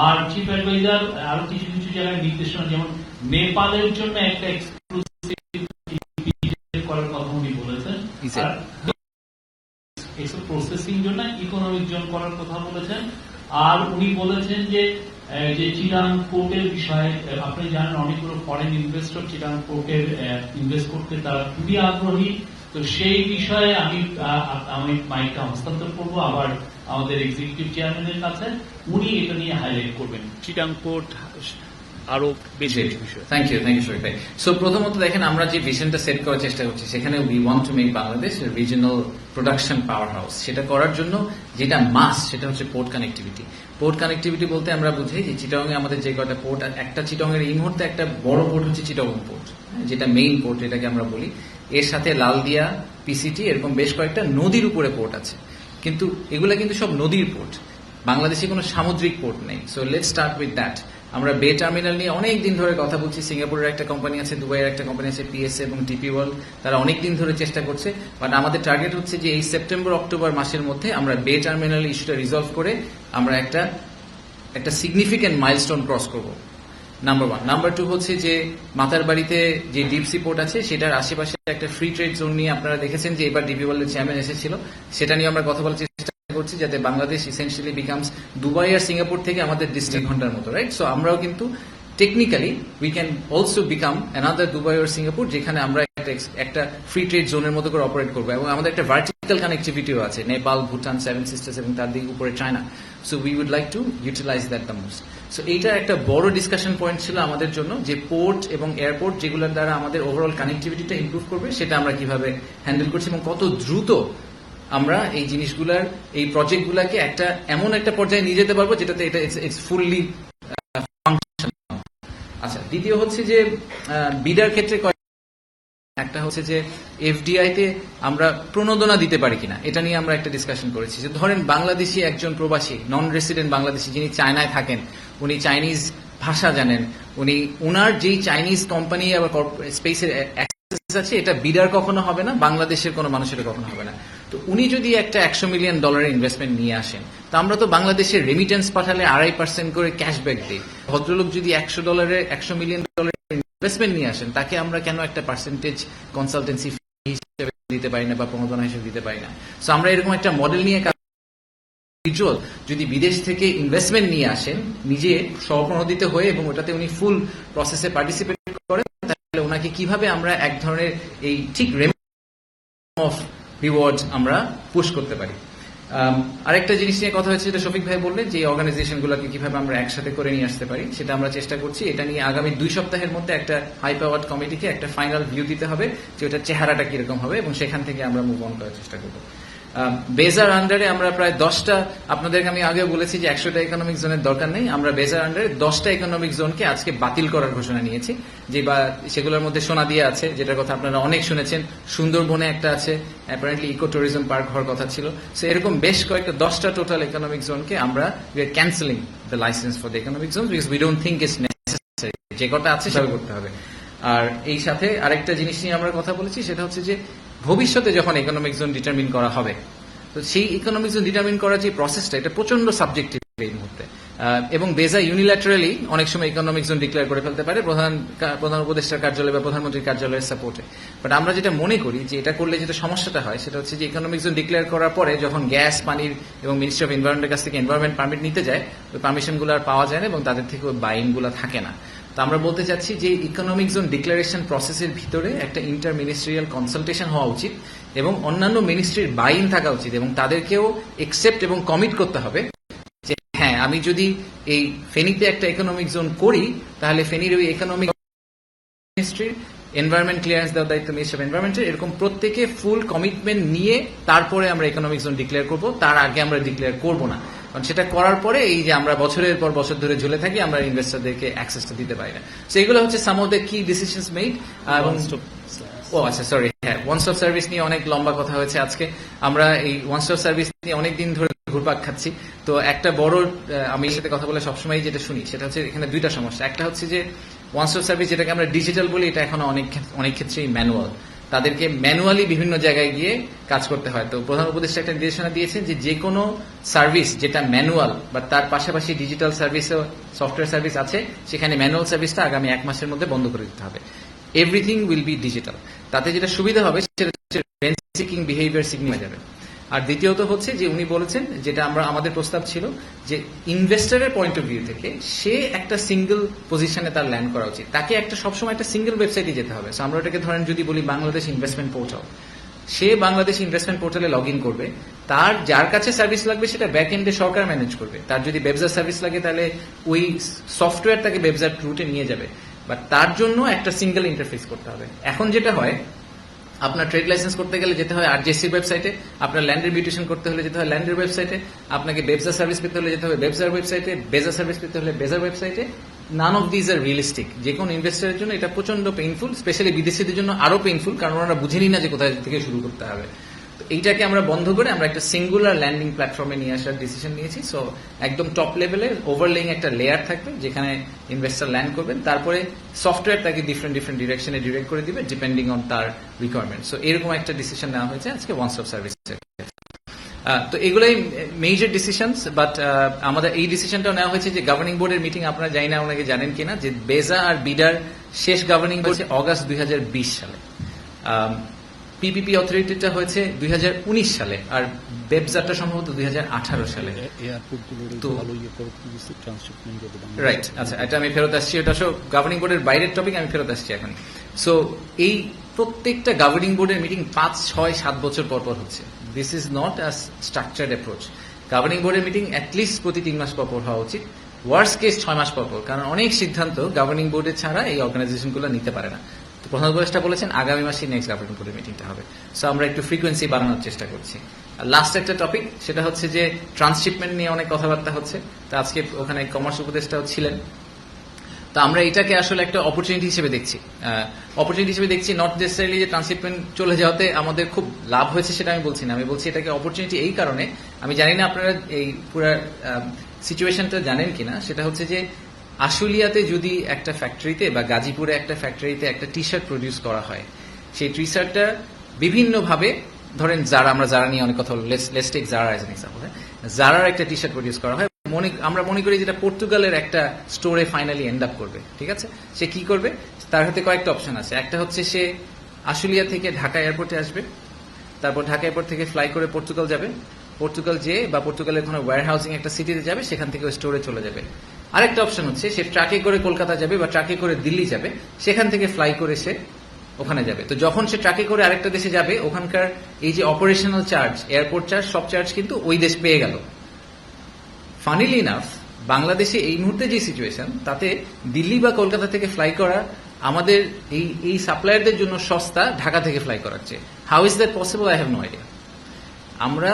আর চিফ অ্যাডভাইজার আরো কিছু কিছু জায়গায় নির্দেশনা, যেমন নেপালের জন্য একটা এক্সক্লুসিভ করার কথা উনি বলেছেন, প্রসেসিং জন্য ইকোনমিক জোন করার কথা বলেছেন। আর উনি বলেছেন যে চিটাং পোর্টের বিষয়ে, আপনি জানেন অনেকগুলো ফরেন ইনভেস্টর চিটাং পোর্টের ইনভেস্ট করতে তারা খুবই আগ্রহী, তো সেই বিষয়ে আমি মাইকটা হস্তান্তর করবো আবার আমাদের এক্সিকিউটিভ চেয়ারম্যানের কাছে, উনি এটা নিয়ে হাইলাইট করবেন চিটাং পোর্ট আরো বেশি বিষয়। থ্যাংক ইউ শরীফ ভাই। সো প্রথমত দেখেন, আমরা যে ভিশনটা সেট করার চেষ্টা করছি সেখানে we want to make Bangladesh regional production power house. সেটা করার জন্য যেটা মাস্ট সেটা হচ্ছে পোর্ট কানেক্টিভিটি। পোর্ট কানেক্টিভিটি বলতে আমরা বুঝি যে চিটাগং এ আমাদের যে কয়টা পোর্ট, একটা চিটাগং এর এই মুহূর্তে একটা বড় পোর্ট হচ্ছে চিটাগং পোর্ট, যেটা মেইন পোর্ট এটাকে আমরা বলি। এর সাথে লালদিয়া, পিসিটি, এরকম বেশ কয়েকটা নদীর উপরে পোর্ট আছে, কিন্তু এগুলা কিন্তু সব নদীর পোর্ট, বাংলাদেশে কোনো সামুদ্রিক পোর্ট নেই। So let's start with that. আমরা বে টার্মিনাল নিয়ে অনেক দিন ধরে কথা বলছি, সিঙ্গাপুরের একটা কোম্পানি আছে, দুবাইয়ের একটা কোম্পানি আছে, পিএসএ এবং টিপি ওয়ার্ল্ড, তারা অনেক দিন ধরে চেষ্টা করছে। বাট আমাদের টার্গেট হচ্ছে যে এই সেপ্টেম্বর অক্টোবর মাসের মধ্যে আমরা বে টার্মিনাল ইস্যুটা রিজলভ করে আমরা একটা সিগনিফিক্যান্ট মাইলস্টোন ক্রস করব, নাম্বার 1। নাম্বার 2 হচ্ছে যে মাতার বাড়িতে যে ডিপসি পোর্ট আছে সেটার আশেপাশে একটা ফ্রি ট্রেড জোন নিয়ে আপনারা দেখেছেন যে এবার ডিপি ওয়ার্ল্ডের চেয়ারম্যান এসেছিল, সেটা নিয়ে আমরা কথা বলার চেষ্টা করছি, যাতে বাংলাদেশ ইসেনশিয়ালি বিকামস দুবাই আর সিঙ্গাপুর থেকে আমাদের ডিস্ট্রিক্ট ঘন্টার মতো, রাইট? সো আমরাও কিন্তু technically we can also become another Dubai আর সিঙ্গাপুর, যেখানে আমরা একটা ফ্রি ট্রেড জোনের মতো করে অপারেট করবো, এবং আমাদের একটা ভার্টিক্যাল কানেক্টিভিটিও আছে, নেপাল, ভুটান, 7 সিস্টার্স এবং তার দিকে উপরে China. So we would like to utilise that the most. So এইটা একটা বড় ডিসকাশন পয়েন্ট ছিল আমাদের জন্য, যে পোর্ট এবং এয়ারপোর্ট যেগুলোর দ্বারা আমাদের ওভারঅল কানেক্টিভিটিটা ইমপ্রুভ করবে সেটা আমরা কিভাবে হ্যান্ডেল করছি, এবং কত দ্রুত আমরা এই জিনিসগুলার, এই প্রজেক্টগুলাকে এমন একটা পর্যায়ে নিয়ে যেতে পারবো যেটাতে এটা ইটস ফুললি ফাংশনাল। আচ্ছা, দ্বিতীয় হচ্ছে যে বিডার ক্ষেত্রে একটা হচ্ছে যে এফডিআই তে আমরা প্রণোদনা দিতে পারি কিনা, এটা নিয়ে আমরা একটা ডিসকাশন করেছি। যে ধরেন বাংলাদেশি একজন প্রবাসী নন রেসিডেন্ট বাংলাদেশি যিনি চায়নায় থাকেন, উনি চাইনিজ ভাষা জানেন, উনি ওনার যেই চাইনিজ কোম্পানি আবার স্পেসের অ্যাক্সেস আছে, এটা বিডার কখনো হবে না, বাংলাদেশের কোনো মানুষের কখনো হবে না। তো উনি যদি একটা $100 মিলিয়ন ইনভেস্টমেন্ট নিয়ে আসেন, তো আমরা তো বাংলাদেশের রেমিটেন্স পাঠালে 2.5% করে ক্যাশব্যাক দিই। ভদ্রলোক যদি $100 মিলিয়ন ইনভেস্টমেন্ট নিয়ে আসেন, তাকে আমরা কেন একটা পার্সেন্টেজ কনসালটেন্সি ফি হিসেবে দিতে পারি না বা প্রণোদনা হিসেবে দিতে পারি না? সো আমরা এরকম একটা মডেল নিয়ে ইন্ডিভিজুয়াল যদি বিদেশ থেকে ইনভেস্টমেন্ট নিয়ে আসেন, নিজে স্বপ্রণোদিত হয়ে এবং ওটাতে উনি ফুল প্রসেসে পার্টিসিপেট করেন, তাহলে ওনাকে কিভাবে আমরা এক ধরনের এই ঠিক অফ রিওয়ার্ড আমরা পুশ করতে পারি। আরেকটা জিনিস নিয়ে কথা হয়েছে, যেটা শফিক ভাই বললেন, যে অর্গানাইজেশনগুলোকে কিভাবে আমরা একসাথে করে নিয়ে আসতে পারি, সেটা আমরা চেষ্টা করছি। এটা নিয়ে আগামী 2 সপ্তাহের মধ্যে একটা হাই পাওয়ার্ড কমিটিকে একটা ফাইনাল ভিউ দিতে হবে যে ওটার চেহারাটা কিরকম হবে, এবং সেখান থেকে আমরা মুভ অন করার চেষ্টা করবো। বেজার আন্ডারে আমরা প্রায় 10টা, আপনাদেরকে আমি আগেও বলেছি যে 100টা ইকোনমিক জোনের দরকার নেই, আমরা বেজার আন্ডারে 10টা ইকোনমিক জোনকে আজকে বাতিল করার ঘোষণা নিয়েছি। যে বা সেগুলোর মধ্যে সোনাদিয়া আছে, যেটার কথা আপনারা অনেক শুনেছেন, সুন্দরবনে একটা আছে, অ্যাপারেন্টলি ইকো ট্যুরিজম পার্ক হওয়ার কথা ছিল। সো এরকম বেশ কয়েকটা 10টা টোটাল ইকোনমিক জোনকে আমরা we are cancelling the licence for the economic zone because we don't think it's necessary. যে কটা আছে সেটা করতে হবে। আর এই সাথে আরেকটা জিনিস নিয়ে আমরা কথা বলেছি, সেটা হচ্ছে যে ভবিষ্যতে যখন ইকোনমিক জোন ডিটারমিন করা হবে, তো সেই ইকোনমিক জোন ডিটারমিন করার যে প্রসেসটা, এটা প্রচন্ড সাবজেক্টিভ এই মুহূর্তে, এবং বেজা ইউনিল্যাটারালি অনেক সময় ইকোনমিক জোন ডিক্লেয়ার করে ফেলতে পারে প্রধান উপদেষ্টার কার্যালয় বা প্রধানমন্ত্রীর কার্যালয়ের সাপোর্টে। বাট আমরা যেটা মনে করি যে এটা করলে যেটা সমস্যাটা হয়, সেটা হচ্ছে যে ইকোনমিক জোন ডিক্লেয়ার করার পরে যখন গ্যাস, পানির এবং মিনিস্ট্রি অফ এনভায়রনমেন্টের কাছ থেকে এনভায়রনমেন্ট পারমিট নিতে যায়, ওই পারমিশনগুলো আর পাওয়া যায় না এবং তাদের থেকে ওই বাইনগুলো থাকে না। তো আমরা বলতে চাচ্ছি যে ইকোনমিক জোন ডিক্লারেশন প্রসেসের ভিতরে একটা ইন্টার মিনিস্ট্রিয়াল কনসালটেশন হওয়া উচিত এবং অন্যান্য মিনিস্ট্রির বাইন থাকা উচিত, এবং তাদেরকেও একসেপ্ট এবং কমিট করতে হবে যে হ্যাঁ, আমি যদি এই ফেনীতে একটা ইকোনমিক জোন করি, তাহলে ফেনীর ওই ইকোনমিক মিনিস্ট্রির এনভায়রনমেন্ট ক্লিয়ারেন্স দেওয়ার দায়িত্ব মিনিস্ট্রি অফ এনভায়রনমেন্টের, এরকম প্রত্যেকে ফুল কমিটমেন্ট নিয়ে তারপরে আমরা ইকোনমিক জোন ডিক্লেয়ার করব, তার আগে আমরা ডিক্লেয়ার করব না। কারণ সেটা করার পরে এই যে আমরা বছরের পর বছর ধরে ঝুলে থাকি, আমরা ইনভেস্টরদেরকে অ্যাক্সেসটা দিতে পারি না। সো এগুলো হচ্ছে সাম অফ দ্য কি ডিসিশনস মেড। এবং আচ্ছা সরি, হ্যাঁ, ওয়ান স্টপ সার্ভিস নিয়ে অনেক লম্বা কথা হয়েছে আজকে। আমরা এই ওয়ান স্টপ সার্ভিস নিয়ে অনেকদিন ধরে ঘুরপাক খাচ্ছি। তো একটা বড়, আমি এর সাথে কথা বলে সবসময় যেটা শুনি, সেটা হচ্ছে এখানে 2টা সমস্যা। একটা হচ্ছে যে ওয়ান স্টপ সার্ভিস, যেটাকে আমরা ডিজিটাল বলি, এটা এখন অনেক ক্ষেত্রেই ম্যানুয়াল। তাদেরকে ম্যানুয়ালি বিভিন্ন জায়গায় গিয়ে কাজ করতে হয়। তো প্রধান উপদেষ্টা একটা নির্দেশনা দিয়েছেন যে কোনো সার্ভিস যেটা ম্যানুয়াল বা তার পাশাপাশি ডিজিটাল সার্ভিসও সফটওয়্যার সার্ভিস আছে, সেখানে ম্যানুয়াল সার্ভিসটা আগামী 1 মাসের মধ্যে বন্ধ করে দিতে হবে। Everything will be digital. তাতে যেটা সুবিধা হবে সেটা হচ্ছে রেন্ট সিকিং বিহেভিয়ার সিগনিফাই যাবে। আর দ্বিতীয়ত হচ্ছে যে উনি বলেছেন, যেটা আমাদের প্রস্তাব ছিল, যে ইনভেস্টরের পয়েন্ট অফ ভিউ থেকে সে একটা সিঙ্গেল পজিশনে তার ল্যান্ড করা উচিত, তাকে একটা সবসময় একটা সিঙ্গেল ওয়েবসাইটে যেতে হবে। সো আমরা ওটাকে ধরেন যদি বলি বাংলাদেশ ইনভেস্টমেন্ট পোর্টাল, সে বাংলাদেশ ইনভেস্টমেন্ট পোর্টালে লগ ইন করবে, তার যার কাছে সার্ভিস লাগবে সেটা ব্যাক এন্ডে সরকার ম্যানেজ করবে। তার যদি ব্যবসার সার্ভিস লাগে, তাহলে ওই সফটওয়্যার তাকে ব্যবসার রুটে নিয়ে যাবে, বাট তার জন্য একটা সিঙ্গেল ইন্টারফেস করতে হবে। এখন যেটা হয়, আপনার ট্রেড লাইসেন্স করতে গেলে যেতে হয় আরজেসির ওয়েবসাইটে, আপনার ল্যান্ডের বিউটেশন করতে হলে যেতে হয় ল্যান্ডের ওয়েবসাইটে, আপনাকে ব্যবসা সার্ভিস পেতে হলে যেতে হবে ব্যবসার ওয়েবসাইটে, বেজা সার্ভিস পেতে হলে বেজার ওয়েবসাইটে। None of these are realistic. যে কোনো ইনভেস্টরের জন্য এটা প্রচন্ড পেইনফুল, স্পেশালি বিদেশিদের জন্য আরো পেইনফুল, কারণ ওনারা বুঝেনি না যে কোথায় থেকে শুরু করতে হবে। তো এইটাকে আমরা বন্ধ করে আমরা একটা সিঙ্গুলার ল্যান্ডিং প্ল্যাটফর্মে নিয়ে আসার ডিসিশন নিয়েছি। সো একদম টপ লেভেলে ওভারলেইং একটা লেয়ার থাকবে যেখানে ইনভেস্টর ল্যান্ড করবেন, তারপরে সফটওয়্যার তাকে ডিফারেন্ট ডিরেকশনে ডিরেক্ট করে দিবে ডিপেন্ডিং অন তার রিকোয়ারমেন্ট। সো এরকম একটা ডিসিশন নেওয়া হয়েছে আজকে ওয়ান স্টপ সার্ভিসের। তো এগুলোই মেজর ডিসিশনস, বাট আমাদের এই ডিসিশনটাও নেওয়া হয়েছে যে গভর্নিং বোর্ডের মিটিং, আপনারা জানি না ওনাকে জানেন কিনা, যে বেজা আর বিডার শেষ গভর্নিং বোর্ড অগাস্ট 2020 সালে, পিপিপি অথরিটিটা হয়েছে 2019 সালে, আর বেবজাটা সম্ভবত 2018 সালে। রাইট, আচ্ছা, এটা আমি ফেরত আসছি, এটা গভর্নিং বোর্ডের বাইরের টপিক, আমি ফেরত আসছি এখন। সো এই প্রত্যেকটা গভর্নিং বোর্ডের মিটিং 5, 6, 7 বছর পর পর হচ্ছে। This is not a structured approach. Governing বোর্ডের মিটিং অ্যাটলিস্ট প্রতি 3 মাস পর পর হওয়া উচিত, ওয়ার্স্ট কেস 6 মাস পর পর, কারণ অনেক সিদ্ধান্ত গভর্নিং বোর্ডের ছাড়া এই অর্গানাইজেশনগুলো নিতে পারে না। প্রধান উপদেষ্টা বলেছেন আগামী মাসে নেক্সট গভর্নিং বোর্ডের মিটিংটা হবে। সো আমরা একটু ফ্রিকোয়েন্সি বাড়ানোর চেষ্টা করছি। লাস্ট একটা টপিক, সেটা হচ্ছে যে ট্রান্সশিপমেন্ট নিয়ে অনেক কথাবার্তা হচ্ছে। তো আজকে ওখানে কমার্স উপদেষ্টাও ছিলেন। তো আমরা এটাকে আসলে একটা অপরচুনিটি হিসেবে দেখছি। নট নেসেসারিলি যে ট্রান্সশিপমেন্ট চলে যাওয়াতে আমাদের খুব লাভ হয়েছে সেটা আমি বলছি না, আমি বলছি এটাকে অপরচুনিটি এই কারণে, আমি জানি না আপনারা এই পুরো সিচুয়েশনটা জানেন কিনা, সেটা হচ্ছে যে আশুলিয়াতে যদি একটা ফ্যাক্টরিতে বা গাজীপুরে একটা ফ্যাক্টরিতে একটা টি শার্ট প্রডিউস করা হয়, সেই টি শার্টটা বিভিন্নভাবে, ধরেন আমরা যারা নিয়ে অনেক কথা হলো, let's take Zara as an example, জারার একটা টি শার্ট প্রডিউস করা হয়, আমরা মনে করি যেটা পর্তুগালের একটা স্টোরে ফাইনালি এন্ড আপ করবে, ঠিক আছে? সে কি করবে, তার হাতে কয়েকটা অপশন আছে। একটা হচ্ছে সে আশুলিয়া থেকে ঢাকা এয়ারপোর্টে আসবে, তারপর ঢাকা এয়ারপোর্ট থেকে ফ্লাই করে পর্তুগাল যাবে, পর্তুগাল যেয়ে বা পর্তুগালের কোনো ওয়্যার হাউসিং একটা সিটিতে যাবে, সেখান থেকে ওই স্টোরে চলে যাবে। আরেকটা অপশন হচ্ছে সে ট্রাকে করে কলকাতা যাবে বা ট্রাকে করে দিল্লি যাবে, সেখান থেকে ফ্লাই করে সে ওখানে যাবে। তো যখন সে ট্রাকে করে আরেকটা দেশে যাবে, ওখানকার এই যে অপারেশনাল চার্জ, এয়ারপোর্ট চার্জ, সব চার্জ কিন্তু ওই দেশ পেয়ে গেল। ফানিলি ইনাফ, বাংলাদেশে এই মুহূর্তে যে সিচুয়েশন, তাতে দিল্লি বা কলকাতা থেকে ফ্লাই করা আমাদের এই সাপ্লায়ারদের জন্য সস্তা ঢাকা থেকে ফ্লাই করার চেয়ে। How is that possible? I have no idea. আমরা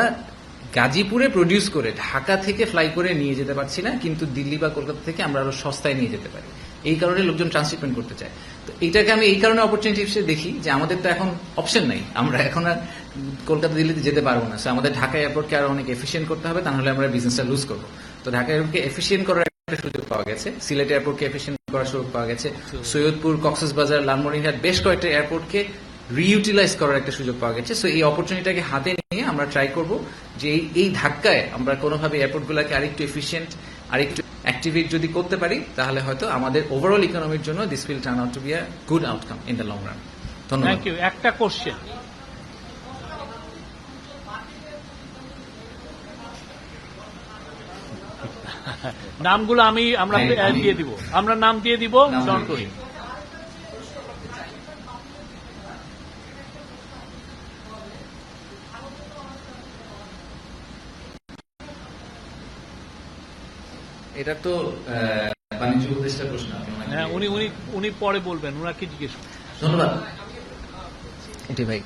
গাজীপুরে প্রডিউস করে ঢাকা থেকে ফ্লাই করে নিয়ে যেতে পারছি না, কিন্তু দিল্লি বা কলকাতা থেকে আমরা আরো সস্তায় নিয়ে যেতে পারি। এই কারণে লোকজন ট্রান্সশিপমেন্ট করতে চায়। তো এটাকে আমি এই কারণে অপরচুনিটি হিসেবে দেখি যে আমাদের তো এখন অপশন নাই, আমরা এখন আর কলকাতা দিল্লিতে যেতে পারবো না। সো আমাদের ঢাকা এয়ারপোর্টকে আরো অনেক এফিসিয়েন্ট করতে হবে, তাহলে আমরা বিজনেসটা লুজ করবো। তো ঢাকা এয়ারপোর্টকে এফিসিয়েন্ট করার একটা সুযোগ পাওয়া গেছে, সিলেট এয়ারপোর্টকে এফিসিয়েন্ট করার সুযোগ পাওয়া গেছে, সৈয়দপুর, কক্সবাজার, লালমনিরহাট বেশ কয়েকটা এয়ারপোর্টকে রিইউটিলাইজ করার একটা সুযোগ পাওয়া গেছে। সো এই অপরচুনিটিটাকে হাতে নিয়ে আমরা ট্রাই করব যে এই ধাক্কায় আমরা কোনোভাবে এয়ারপোর্টগুলোকে আরেকটু এফিসিয়েন্ট, আরেকটু অ্যাক্টিভেট যদি করতে পারি, তাহলে হয়তো আমাদের ওভারঅল ইকোনমির জন্য this will turn out to be a good outcome in the long run. ধন্যবাদ। Thank you. একটা কোশ্চেন, নামগুলো আমরা দিয়ে দিব, আমরা নাম দিয়ে দিব, ডন করি। এটা তো বাণিজ্য উপদেষ্টার প্রশ্ন। হ্যাঁ, উনি পরে বলবেন, ওনাকে জিজ্ঞেস করুন। ধন্যবাদ। এটি ভাই,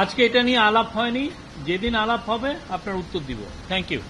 আজকে এটা নিয়ে আলাপ হয়নি, যেদিন আলাপ হবে আপনার উত্তর দিব। Thank you.